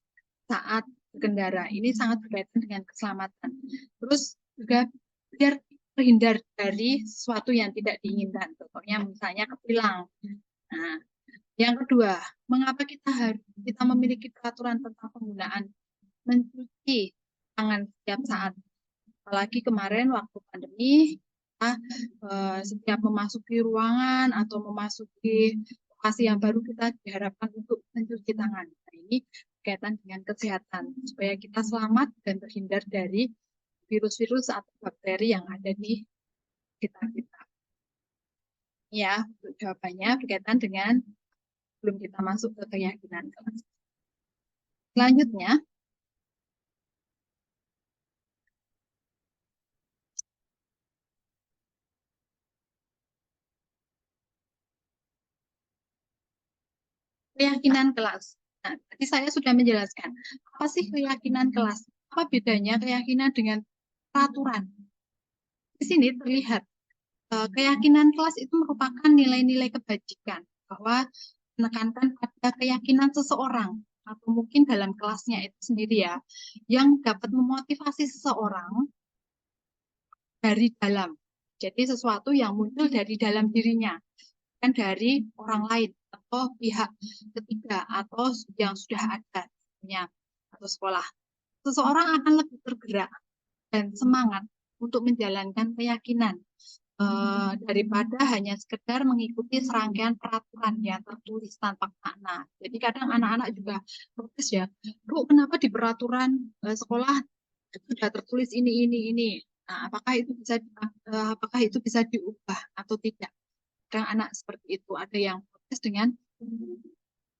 saat berkendara? Ini sangat berkaitan dengan keselamatan. Terus juga biar terhindar dari sesuatu yang tidak diinginkan, contohnya misalnya ketilang. Nah, yang kedua, mengapa kita memiliki peraturan tentang penggunaan mencuci tangan setiap saat? Apalagi kemarin waktu pandemi, kita setiap memasuki ruangan atau memasuki lokasi yang baru, kita diharapkan untuk mencuci tangan. Nah, ini berkaitan dengan kesehatan, supaya kita selamat dan terhindar dari virus-virus atau bakteri yang ada di sekitar kita. Ya, jawabannya berkaitan dengan sebelum kita masuk ke keyakinan kelas. Selanjutnya, keyakinan kelas. Nah, tadi saya sudah menjelaskan, apa sih keyakinan kelas? Apa bedanya keyakinan dengan peraturan? Di sini terlihat, keyakinan kelas itu merupakan nilai-nilai kebajikan, bahwa menekankan pada keyakinan seseorang, atau mungkin dalam kelasnya itu sendiri ya, yang dapat memotivasi seseorang dari dalam. Jadi sesuatu yang muncul dari dalam dirinya, bukan dari orang lain atau pihak ketiga atau yang sudah ada atau sekolah. Seseorang akan lebih tergerak dan semangat untuk menjalankan keyakinan daripada hanya sekedar mengikuti serangkaian peraturan yang tertulis tanpa makna. Jadi kadang anak-anak juga protes ya, Bu, kenapa di peraturan sekolah sudah tertulis ini. Nah, apakah itu bisa diubah atau tidak? Kadang anak seperti itu, ada yang protes dengan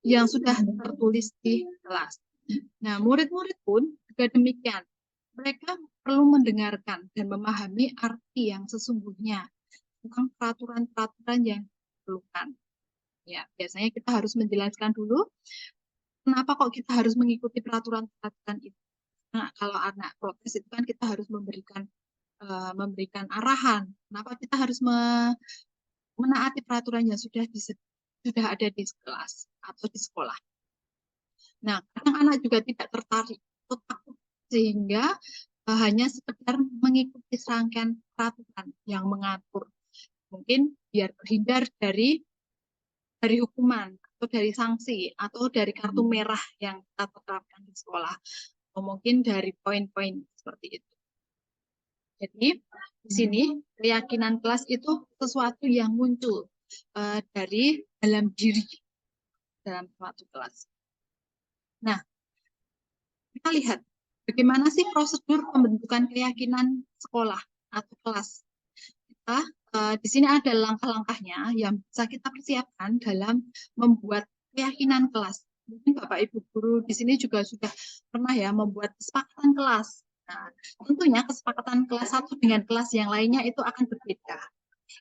yang sudah tertulis di kelas. Nah, murid-murid pun juga demikian. Mereka perlu mendengarkan dan memahami arti yang sesungguhnya tentang peraturan-peraturan yang diperlukan. Ya, biasanya kita harus menjelaskan dulu kenapa kok kita harus mengikuti peraturan-peraturan itu. Nah, kalau anak protes itu kan kita harus memberikan arahan. Kenapa kita harus menaati peraturan yang sudah ada di kelas atau di sekolah. Nah, kadang anak juga tidak tertarik atau takut sehingga hanya sekedar mengikuti serangkaian peraturan yang mengatur. Mungkin biar terhindar dari hukuman atau dari sanksi atau dari kartu merah yang kita terapkan di sekolah, atau mungkin dari poin-poin seperti itu. Jadi di sini keyakinan kelas itu sesuatu yang muncul dari dalam diri dalam suatu kelas. Nah, kita lihat bagaimana sih prosedur pembentukan keyakinan sekolah atau kelas. Kita di sini ada langkah-langkahnya yang bisa kita persiapkan dalam membuat keyakinan kelas. Mungkin Bapak Ibu guru di sini juga sudah pernah ya membuat kesepakatan kelas. Nah, tentunya kesepakatan kelas satu dengan kelas yang lainnya itu akan berbeda.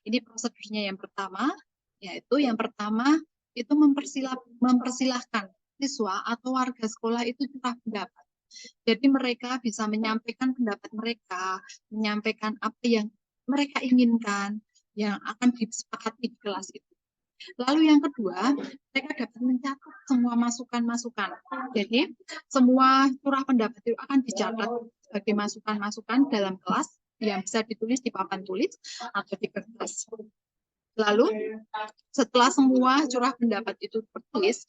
Ini prosedurnya yang pertama, yaitu yang pertama itu mempersilahkan siswa atau warga sekolah itu curah pendapat. Jadi mereka bisa menyampaikan pendapat mereka, menyampaikan apa yang mereka inginkan, yang akan disepakati di kelas itu. Lalu yang kedua, mereka dapat mencatat semua masukan-masukan. Jadi semua curah pendapat itu akan dicatat sebagai masukan-masukan dalam kelas yang bisa ditulis di papan tulis atau di kertas. Lalu setelah semua curah pendapat itu tertulis,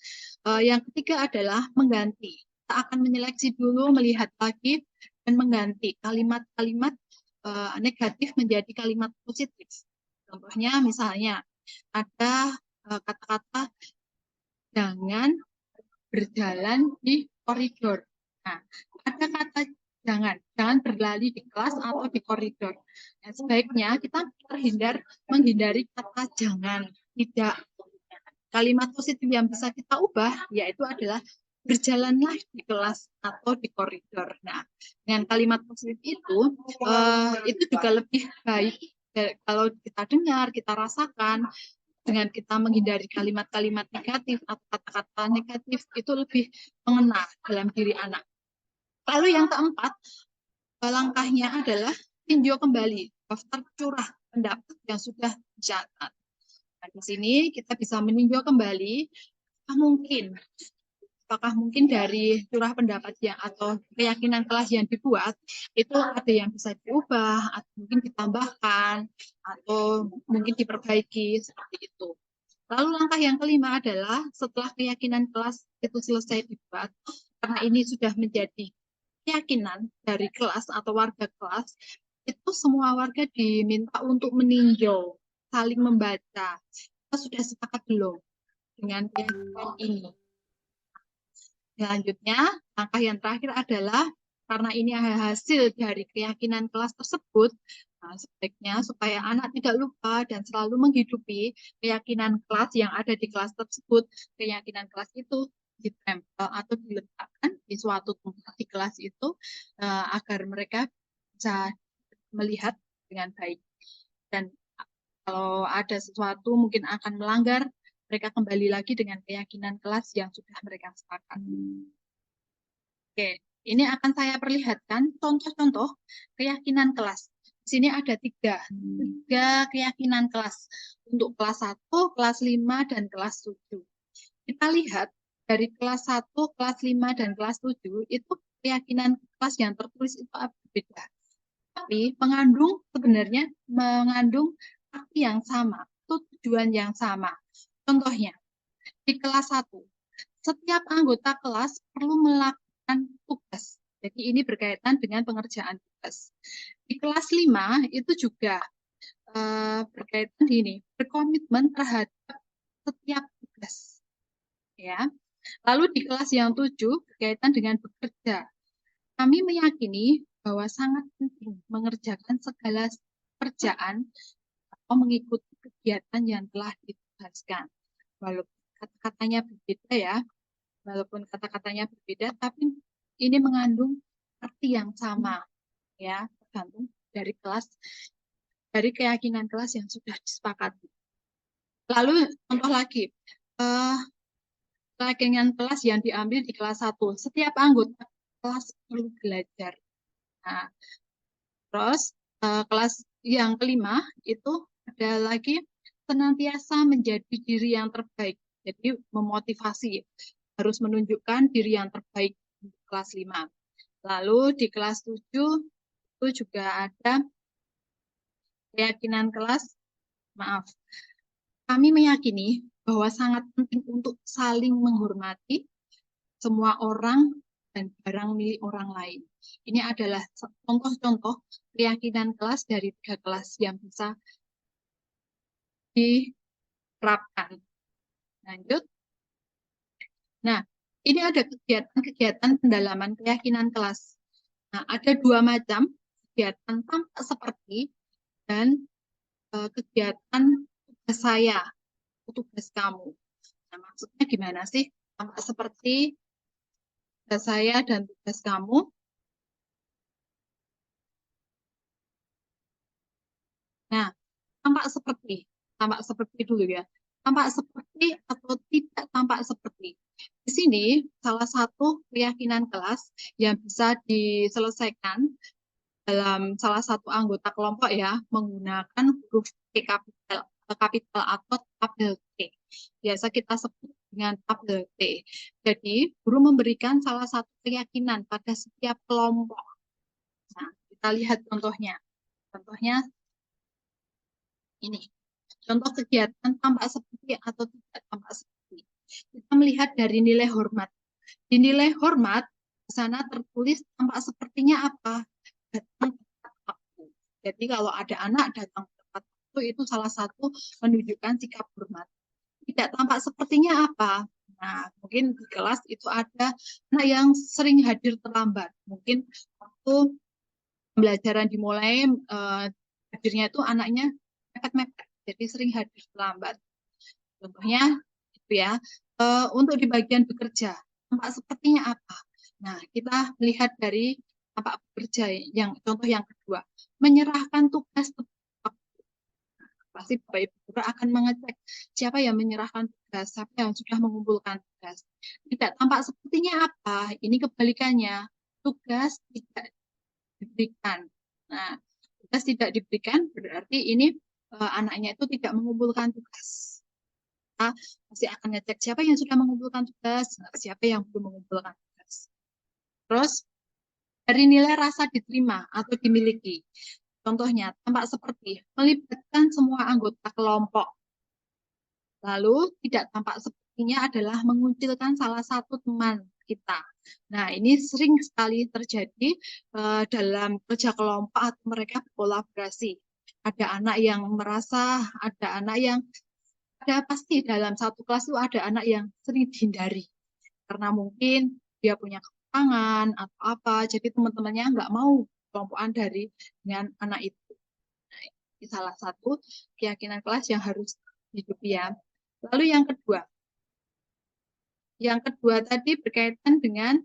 yang ketiga adalah mengganti. Kita akan menyeleksi dulu, melihat lagi, dan mengganti kalimat-kalimat negatif menjadi kalimat positif. Contohnya misalnya ada kata-kata jangan berjalan di koridor. Nah, ada kata jangan berlari di kelas atau di koridor. Nah, sebaiknya kita menghindari kata jangan, tidak. Kalimat positif yang bisa kita ubah yaitu adalah berjalanlah di kelas atau di koridor. Nah, dengan kalimat positif itu juga lebih baik kalau kita dengar, kita rasakan. Dengan kita menghindari kalimat-kalimat negatif atau kata-kata negatif itu lebih mengena dalam diri anak. Lalu yang keempat, langkahnya adalah tinjau kembali daftar curah pendapat yang sudah dicatat. Nah, di sini kita bisa meninjau kembali apakah mungkin dari curah pendapat yang atau keyakinan kelas yang dibuat itu ada yang bisa diubah atau mungkin ditambahkan atau mungkin diperbaiki seperti itu. Lalu langkah yang kelima adalah setelah keyakinan kelas itu selesai dibuat, karena ini sudah menjadi keyakinan dari kelas atau warga kelas, itu semua warga diminta untuk meninjau, saling membaca. Kita sudah sepakat belum dengan keyakinan ini? Selanjutnya, langkah yang terakhir adalah karena ini hasil dari keyakinan kelas tersebut, nah, sebaiknya supaya anak tidak lupa dan selalu menghidupi keyakinan kelas yang ada di kelas tersebut, keyakinan kelas itu ditempel atau diletakkan di suatu tempat di kelas itu agar mereka bisa melihat dengan baik. Dan kalau ada sesuatu mungkin akan melanggar, mereka kembali lagi dengan keyakinan kelas yang sudah mereka sepakati. Oke, ini akan saya perlihatkan contoh-contoh keyakinan kelas. Di sini ada tiga keyakinan kelas untuk kelas 1, kelas 5, dan kelas 7. Kita lihat dari kelas 1, kelas 5, dan kelas 7 itu keyakinan kelas yang tertulis itu berbeda. Tapi sebenarnya mengandung arti yang sama, tujuan yang sama. Contohnya, di kelas 1, setiap anggota kelas perlu melakukan tugas. Jadi ini berkaitan dengan pengerjaan tugas. Di kelas 5 itu juga berkaitan ini, berkomitmen terhadap setiap tugas. Ya. Lalu di kelas yang 7 berkaitan dengan bekerja. Kami meyakini bahwa sangat penting mengerjakan segala pekerjaan atau mengikuti kegiatan yang telah ditugaskan. Walaupun kata-katanya berbeda ya, tapi ini mengandung arti yang sama ya, tergantung dari keyakinan kelas yang sudah disepakati. Lalu contoh lagi, tagihan kelas yang diambil di kelas 1. Setiap anggota kelas perlu belajar. Nah, terus kelas yang kelima itu ada lagi senantiasa menjadi diri yang terbaik. Jadi memotivasi, harus menunjukkan diri yang terbaik di kelas 5. Lalu di kelas 7 itu juga ada keyakinan kelas, maaf. Kami meyakini bahwa sangat penting untuk saling menghormati semua orang dan barang milik orang lain. Ini adalah contoh-contoh keyakinan kelas dari 3 kelas yang bisa diterapkan. Lanjut. Nah, ini ada kegiatan-kegiatan pendalaman keyakinan kelas. Nah, ada 2 macam kegiatan tampak seperti dan kegiatan tugas saya, tugas kamu. Nah, maksudnya gimana sih? Tampak seperti tugas saya dan tugas kamu. Nah, tampak seperti dulu ya. Tampak seperti atau tidak tampak seperti. Di sini salah satu keyakinan kelas yang bisa diselesaikan dalam salah satu anggota kelompok ya, menggunakan huruf T kapital atau tabel T. Biasa kita sebut dengan tabel T. Jadi, guru memberikan salah satu keyakinan pada setiap kelompok. Nah, kita lihat contohnya. Contohnya ini. Contoh kegiatan tampak seperti atau tidak tampak seperti. Kita melihat dari nilai hormat. Di nilai hormat, di sana tertulis tampak sepertinya apa? Datang tepat waktu. Jadi kalau ada anak datang tepat waktu, itu salah satu menunjukkan sikap hormat. Tidak tampak sepertinya apa? Nah, mungkin di kelas itu ada anak yang sering hadir terlambat. Mungkin waktu pembelajaran dimulai, hadirnya itu anaknya mepet-mepet. Jadi sering hadir terlambat. Contohnya itu ya. Untuk di bagian bekerja, tampak sepertinya apa? Nah, kita melihat dari tampak bekerja yang contoh yang kedua, menyerahkan tugas tepat. Pasti Bapak Ibu guru akan mengecek siapa yang menyerahkan tugas, siapa yang sudah mengumpulkan tugas. Tidak tampak sepertinya apa? Ini kebalikannya, tugas tidak diberikan. Nah, tugas tidak diberikan berarti ini anaknya itu tidak mengumpulkan tugas. Kita pasti akan ngecek siapa yang sudah mengumpulkan tugas, siapa yang belum mengumpulkan tugas. Terus dari nilai rasa diterima atau dimiliki. Contohnya tampak seperti melibatkan semua anggota kelompok. Lalu tidak tampak sepertinya adalah mengucilkan salah satu teman kita. Nah, ini sering sekali terjadi dalam kerja kelompok atau mereka berkolaborasi. Ada anak yang merasa, ada anak yang pasti dalam satu kelas itu ada anak yang sering dihindari karena mungkin dia punya kekurangan atau apa, jadi teman-temannya nggak mau kelompokan dengan anak itu. Nah, ini salah satu keyakinan kelas yang harus hidup ya. Lalu yang kedua tadi berkaitan dengan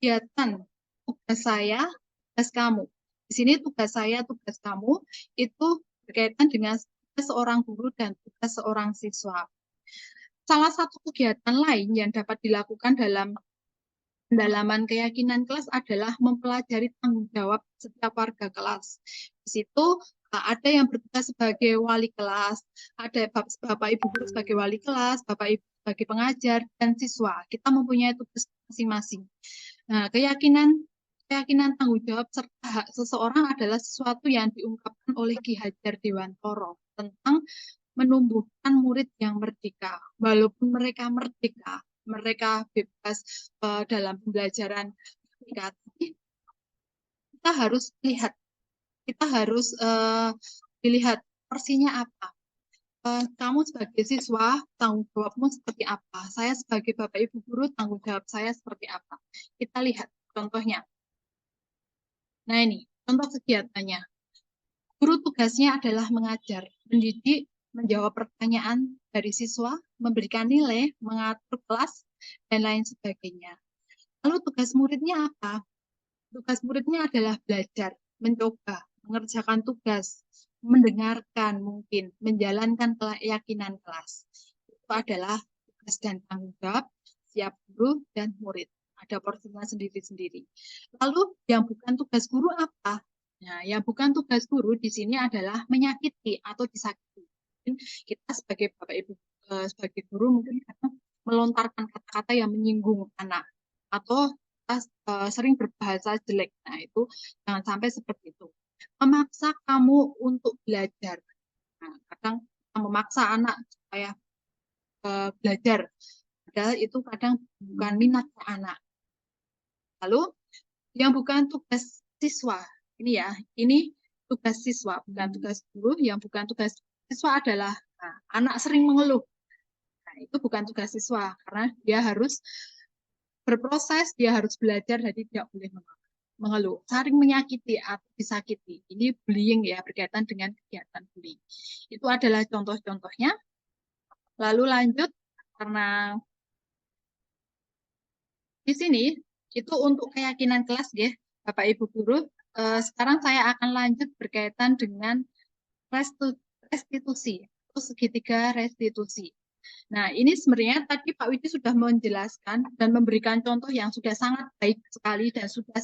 kegiatan tugas saya, tugas kamu. Di sini tugas saya, tugas kamu itu berkaitan dengan tugas seorang guru dan tugas seorang siswa. Salah satu kegiatan lain yang dapat dilakukan dalam pendalaman keyakinan kelas adalah mempelajari tanggung jawab setiap warga kelas. Di situ ada yang bertugas sebagai wali kelas, ada Bapak Ibu guru sebagai wali kelas, Bapak Ibu sebagai pengajar, dan siswa. Kita mempunyai tugas masing-masing. Nah, keyakinan tanggung jawab serta hak seseorang adalah sesuatu yang diungkapkan oleh Ki Hajar Dewantara tentang menumbuhkan murid yang merdeka. Walaupun mereka merdeka, mereka bebas dalam pembelajaran, tapi kita harus lihat, dilihat porsinya apa. Kamu sebagai siswa, tanggung jawabmu seperti apa? Saya sebagai Bapak Ibu guru, tanggung jawab saya seperti apa? Kita lihat contohnya. Nah ini, contoh kegiatannya. Guru tugasnya adalah mengajar, mendidik, menjawab pertanyaan dari siswa, memberikan nilai, mengatur kelas, dan lain sebagainya. Lalu tugas muridnya apa? Tugas muridnya adalah belajar, mencoba, mengerjakan tugas, mendengarkan mungkin, menjalankan keyakinan kelas. Itu adalah tugas dan tanggung jawab setiap guru dan murid. Ada porsinya sendiri-sendiri. Lalu yang bukan tugas guru apa? Nah, yang bukan tugas guru di sini adalah menyakiti atau disakiti. Mungkin kita sebagai Bapak Ibu, sebagai guru mungkin kadang melontarkan kata-kata yang menyinggung anak atau sering berbahasa jelek. Nah, itu jangan sampai seperti itu. Memaksa kamu untuk belajar. Nah, kadang memaksa anak supaya belajar. Padahal itu kadang bukan minat anak. Lalu yang bukan tugas siswa, ini ya, ini tugas siswa, bukan tugas guru. Yang bukan tugas siswa adalah anak sering mengeluh. Nah, itu bukan tugas siswa karena dia harus berproses, dia harus belajar, jadi tidak boleh mengeluh. Saling menyakiti atau disakiti. Ini bullying ya, berkaitan dengan kegiatan bullying. Itu adalah contoh-contohnya. Lalu lanjut, karena di sini itu untuk keyakinan kelas ya, Bapak Ibu guru. Sekarang saya akan lanjut berkaitan dengan restitusi, atau segitiga restitusi. Nah, ini sebenarnya tadi Pak Widi sudah menjelaskan dan memberikan contoh yang sudah sangat baik sekali dan sudah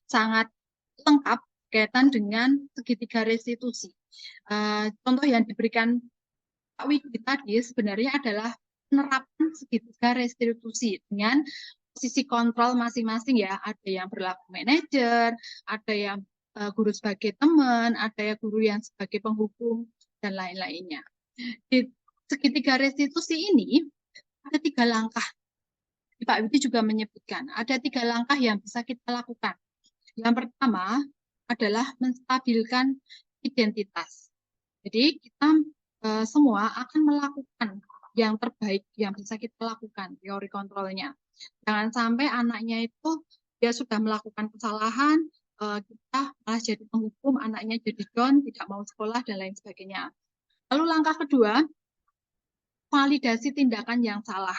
sangat lengkap berkaitan dengan segitiga restitusi. Contoh yang diberikan Pak Widi tadi sebenarnya adalah penerapan segitiga restitusi dengan posisi kontrol masing-masing ya. Ada yang berlaku manajer, ada yang guru sebagai teman, ada yang guru yang sebagai penghukum, dan lain-lainnya. Di segitiga restitusi ini ada 3 langkah. Pak Widi juga menyebutkan ada 3 langkah yang bisa kita lakukan. Yang pertama adalah menstabilkan identitas. Jadi kita semua akan melakukan yang terbaik yang bisa kita lakukan, teori kontrolnya. Jangan sampai anaknya itu dia sudah melakukan kesalahan, kita malah jadi penghukum, anaknya jadi down, tidak mau sekolah, dan lain sebagainya. Lalu langkah kedua, validasi tindakan yang salah.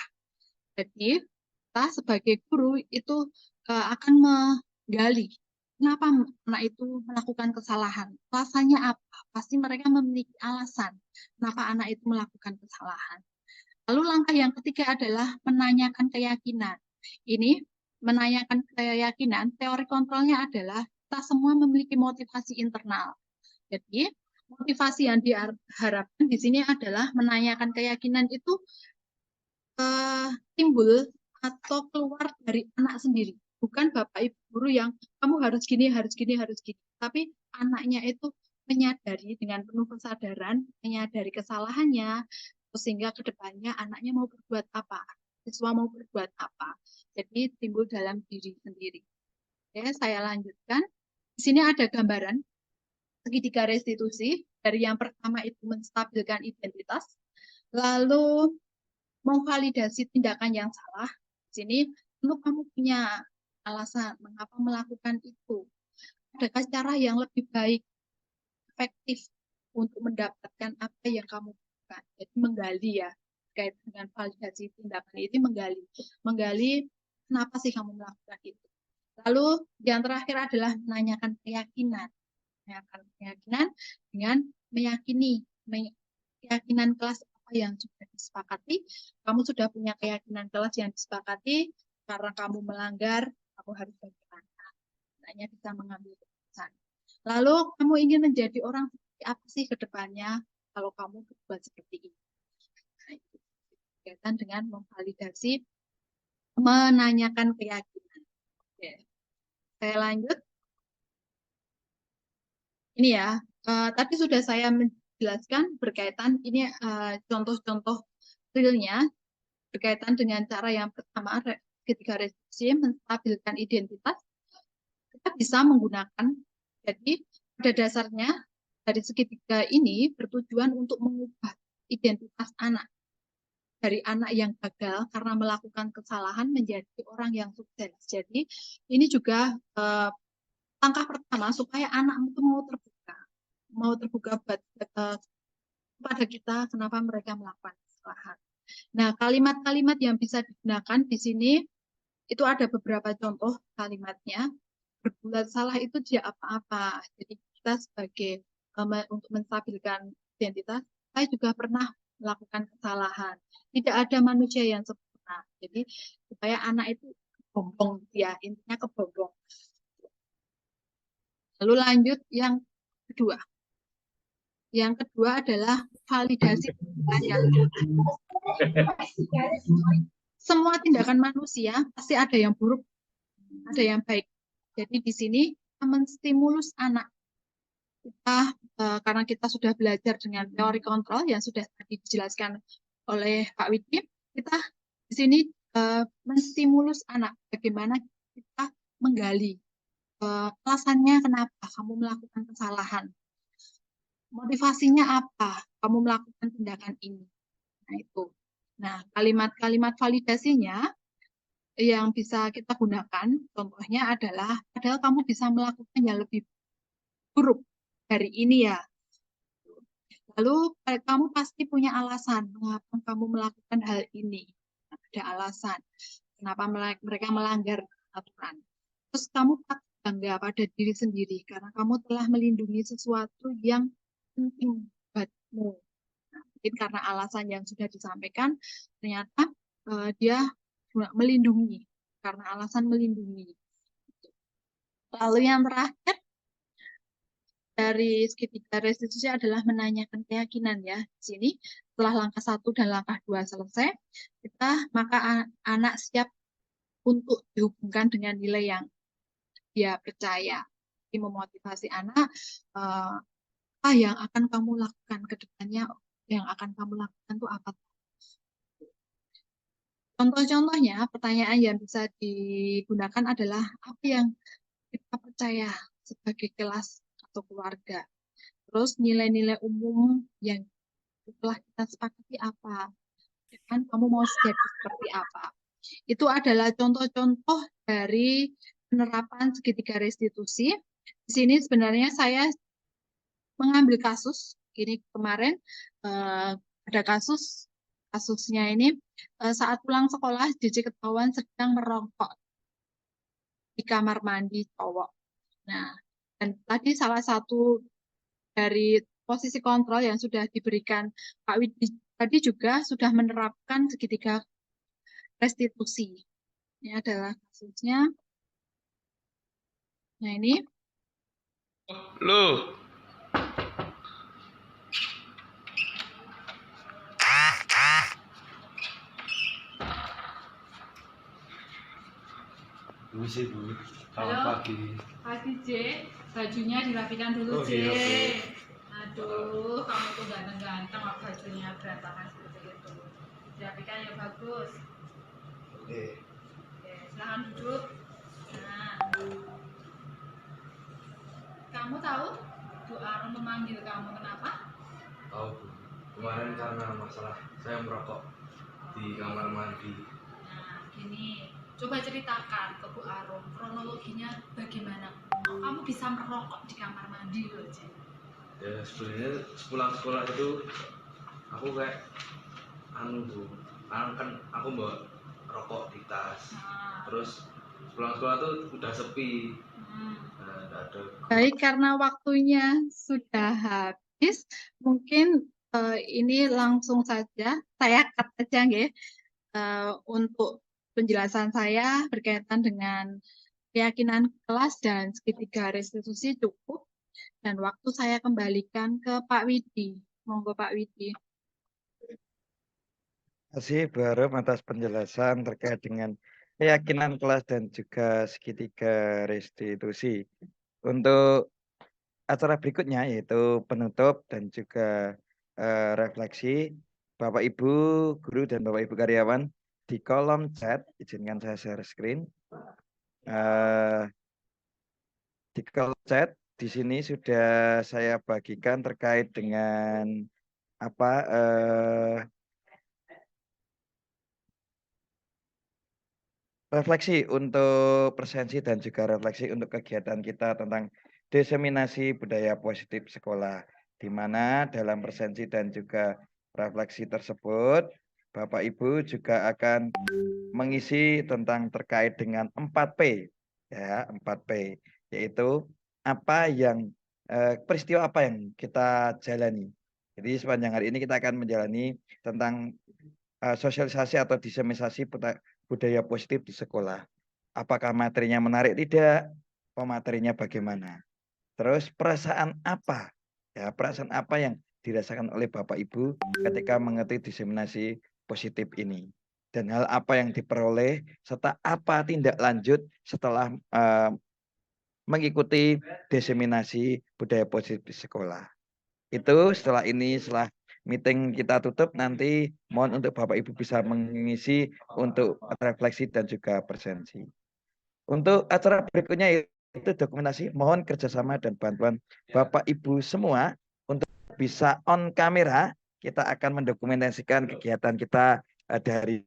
Jadi, kita sebagai guru itu akan menggali kenapa anak itu melakukan kesalahan. Alasannya apa? Pasti mereka memiliki alasan kenapa anak itu melakukan kesalahan. Lalu langkah yang ketiga adalah menanyakan keyakinan. Ini menanyakan keyakinan, teori kontrolnya adalah kita semua memiliki motivasi internal. Jadi, motivasi yang diharapkan di sini adalah menanyakan keyakinan itu timbul atau keluar dari anak sendiri. Bukan Bapak Ibu guru yang kamu harus gini, harus gini, harus gini. Tapi anaknya itu menyadari dengan penuh kesadaran, menyadari kesalahannya, sehingga ke depannya anaknya mau berbuat apa, siswa mau berbuat apa. Jadi timbul dalam diri sendiri. Oke, saya lanjutkan. Di sini ada gambaran segitiga restitusi. Dari yang pertama itu menstabilkan identitas, lalu memvalidasi tindakan yang salah. Di sini tentu kamu punya alasan mengapa melakukan itu. Adakah cara yang lebih baik, efektif untuk mendapatkan apa yang kamu butuhkan? Jadi menggali ya, terkait dengan validasi tindakan itu menggali kenapa sih kamu melakukan itu. Lalu yang terakhir adalah menanyakan keyakinan. Menanyakan keyakinan dengan meyakini keyakinan kelas apa yang sudah disepakati. Kamu sudah punya keyakinan kelas yang disepakati, karena kamu melanggar, kamu harus bagaimana. Hanya bisa mengambil keputusan. Lalu kamu ingin menjadi orang seperti apa sih ke depannya kalau kamu berbuat seperti ini. Nah, itu berkaitan dengan memvalidasi, menanyakan keyakinan. Oke. Saya lanjut. Ini ya, tadi sudah saya menjelaskan berkaitan ini contoh-contoh realnya berkaitan dengan cara yang pertama ketika restitusi menstabilkan identitas. Kita bisa menggunakan, jadi pada dasarnya dari segitiga ini bertujuan untuk mengubah identitas anak dari anak yang gagal karena melakukan kesalahan menjadi orang yang sukses. Jadi ini juga langkah pertama supaya anak itu mau terbuka kepada kita kenapa mereka melakukan kesalahan. Nah, kalimat-kalimat yang bisa digunakan di sini Itu ada beberapa contoh kalimatnya. Berbuat salah itu dia apa-apa. Jadi kita sebagai untuk menstabilkan identitas, saya juga pernah melakukan kesalahan. Tidak ada manusia yang sempurna. Jadi supaya anak itu kebombong, ya intinya kebombong. Lalu lanjut yang kedua. Yang kedua adalah validasi tindakan. Semua tindakan manusia pasti ada yang buruk, ada yang baik. Jadi di sini menstimulus anak. Kita karena kita sudah belajar dengan teori kontrol yang sudah tadi dijelaskan oleh Pak Widi, kita di sini menstimulus anak bagaimana kita menggali alasannya kenapa kamu melakukan kesalahan. Motivasinya apa kamu melakukan tindakan ini? Nah, itu. Nah, kalimat-kalimat validasinya yang bisa kita gunakan, contohnya adalah, padahal kamu bisa melakukan yang lebih buruk dari ini ya. Lalu, kamu pasti punya alasan mengapa kamu melakukan hal ini. Ada alasan kenapa mereka melanggar aturan. Terus kamu bangga pada diri sendiri, karena kamu telah melindungi sesuatu yang penting buatmu. Nah, mungkin karena alasan yang sudah disampaikan, ternyata dia melindungi, karena alasan melindungi. Lalu yang terakhir, dari segitiga restitusi adalah menanyakan keyakinan ya. Di sini, setelah langkah 1 dan langkah 2 selesai, maka anak siap untuk dihubungkan dengan nilai yang dia percaya. Jadi memotivasi anak, apa yang akan kamu lakukan ke depannya, yang akan kamu lakukan itu apa? Contoh-contohnya, pertanyaan yang bisa digunakan adalah apa yang kita percaya sebagai kelas atau keluarga. Terus nilai-nilai umum yang telah kita sepakati apa? Kan kamu mau jadi seperti apa? Itu adalah contoh-contoh dari penerapan segitiga restitusi. Di sini sebenarnya saya mengambil kasus, ini kemarin ada kasusnya ini saat pulang sekolah JJ ketahuan sedang merokok di kamar mandi cowok. Nah, dan tadi salah satu dari posisi kontrol yang sudah diberikan Pak Widi tadi juga sudah menerapkan segitiga restitusi. Ini adalah kasusnya. Nah, ini. Loh. Bu sih, Bu. Selamat pagi. Pagi, J. Bajunya dirapikan dulu, J. Iya, Aduh, kamu tuh ganteng-ganteng, bajunya berantakan seperti itu. Dirapikan yang bagus. Oke. Oke, silahkan duduk. Nah, kamu tahu Bu Arum memanggil kamu kenapa? Tahu, Bu. Kemarin karena masalah saya merokok di kamar mandi. Nah, gini, coba ceritakan ke Bu Arum kronologinya bagaimana kamu bisa merokok di kamar mandi loh, Jen. Ya sebenarnya sepulang sekolah itu aku kayak Bu, kan aku bawa rokok di tas. Terus pulang sekolah tuh udah sepi. Nah, ada. Baik, karena waktunya sudah habis, mungkin ini langsung saja saya cut aja nggih, untuk penjelasan saya berkaitan dengan keyakinan kelas dan segitiga restitusi cukup, dan waktu saya kembalikan ke Pak Widi. Monggo Pak Widi. Terima kasih Bu Arum atas penjelasan terkait dengan keyakinan kelas dan juga segitiga restitusi. Untuk acara berikutnya yaitu penutup dan juga refleksi, Bapak Ibu guru dan Bapak Ibu karyawan di kolom chat, izinkan saya share screen. Di kolom chat di sini sudah saya bagikan terkait dengan apa refleksi untuk presensi dan juga refleksi untuk kegiatan kita tentang diseminasi budaya positif sekolah, di mana dalam presensi dan juga refleksi tersebut Bapak Ibu juga akan mengisi tentang terkait dengan 4P, ya 4P, yaitu apa yang peristiwa apa yang kita jalani. Jadi sepanjang hari ini kita akan menjalani tentang sosialisasi atau diseminasi budaya positif di sekolah. Apakah materinya menarik tidak? Materinya bagaimana? Terus perasaan apa? Ya, perasaan apa yang dirasakan oleh Bapak Ibu ketika mengerti diseminasi positif ini? Dan hal apa yang diperoleh serta apa tindak lanjut setelah mengikuti diseminasi budaya positif di sekolah. Itu setelah ini, setelah meeting kita tutup, nanti mohon untuk Bapak Ibu bisa mengisi untuk refleksi dan juga presensi. Untuk acara berikutnya itu dokumentasi, mohon kerjasama dan bantuan Bapak Ibu semua untuk bisa on kamera. Kita akan mendokumentasikan kegiatan kita dari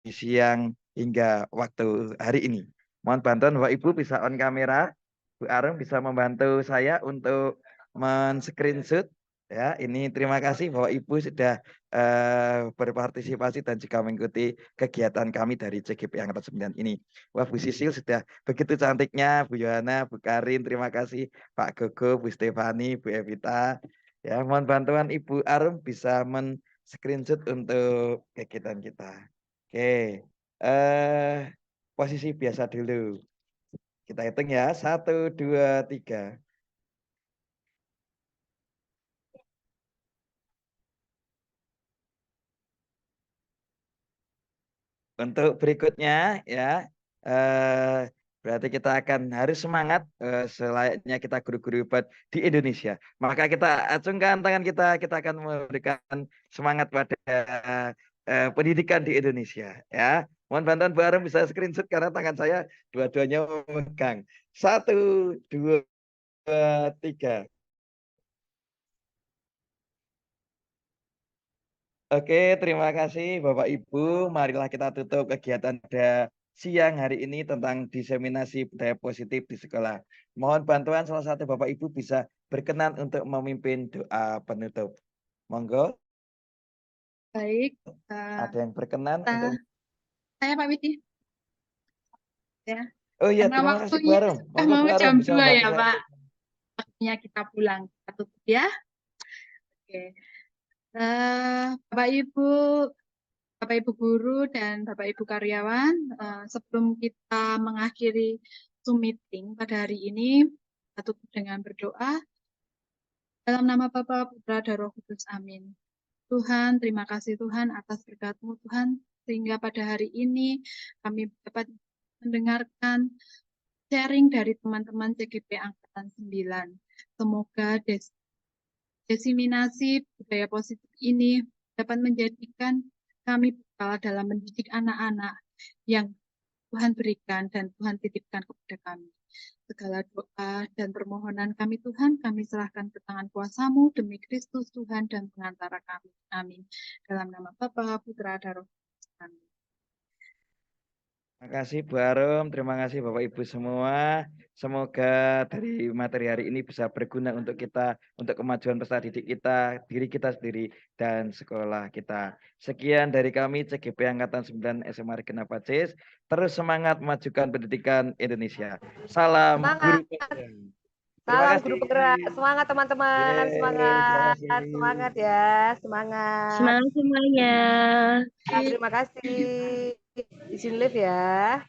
siang hingga waktu hari ini. Mohon bantuan Bapak Ibu bisa on kamera. Bu Arum bisa membantu saya untuk men-screenshot. Ya, ini terima kasih Bapak Ibu sudah berpartisipasi dan juga mengikuti kegiatan kami dari CGP Angkatan 9 ini. Wah, Bu Sisil sudah begitu cantiknya, Bu Yohana, Bu Karin, terima kasih Pak Gogo, Bu Stefani, Bu Evita. Ya, mohon bantuan Ibu Arum bisa men-screenshot untuk kegiatan kita. Oke, posisi biasa dulu. Kita hitung ya, 1, 2, 3. Untuk berikutnya ya, berarti kita akan harus semangat selayaknya kita guru-guru hebat di Indonesia. Maka kita acungkan tangan kita akan memberikan semangat pada pendidikan di Indonesia. Ya, mohon bantuan Bu Arum bisa screenshot karena tangan saya dua-duanya memegang. 1, 2, 3. Oke, terima kasih Bapak Ibu. Marilah kita tutup kegiatan pada siang hari ini tentang diseminasi budaya positif di sekolah. Mohon bantuan salah satu Bapak Ibu bisa berkenan untuk memimpin doa penutup. Monggo. Baik. Ada yang berkenan untuk Saya Pak Widi. Ya. Oh iya, Karena terima kasih Bu waktunya Arum. sudah Monggo mau Bu Arum jam bisa 2 membantu ya saya. Pak. Waktunya kita pulang. Kita tutup ya. Oke. Bapak Ibu guru dan Bapak Ibu karyawan, sebelum kita mengakhiri Zoom meeting pada hari ini, kita tutup dengan berdoa. Dalam nama Bapa, Putra, dan Roh Kudus. Amin. Tuhan, terima kasih Tuhan atas berkat-Mu Tuhan, sehingga pada hari ini kami dapat mendengarkan sharing dari teman-teman CGP Angkatan 9. Semoga diseminasi budaya positif ini dapat menjadikan kami bekal dalam mendidik anak-anak yang Tuhan berikan dan Tuhan titipkan kepada kami. Segala doa dan permohonan kami Tuhan, kami serahkan ke tangan kuasa-Mu demi Kristus Tuhan dan pengantara kami. Amin. Dalam nama Bapa, Putra, dan Roh Kudus. Amin. Terima kasih Bu Arum, terima kasih Bapak Ibu semua. Semoga dari materi hari ini bisa berguna untuk kita, untuk kemajuan peserta didik kita, diri kita sendiri, dan sekolah kita. Sekian dari kami CGP Angkatan 9 SMA Regina Pacis. Terus semangat memajukan pendidikan Indonesia. Salam guru penggerak. Salam guru penggerak. Semangat teman-teman. Semangat. Semangat ya. Semangat. Semangat semuanya. Terima kasih. Izin live ya.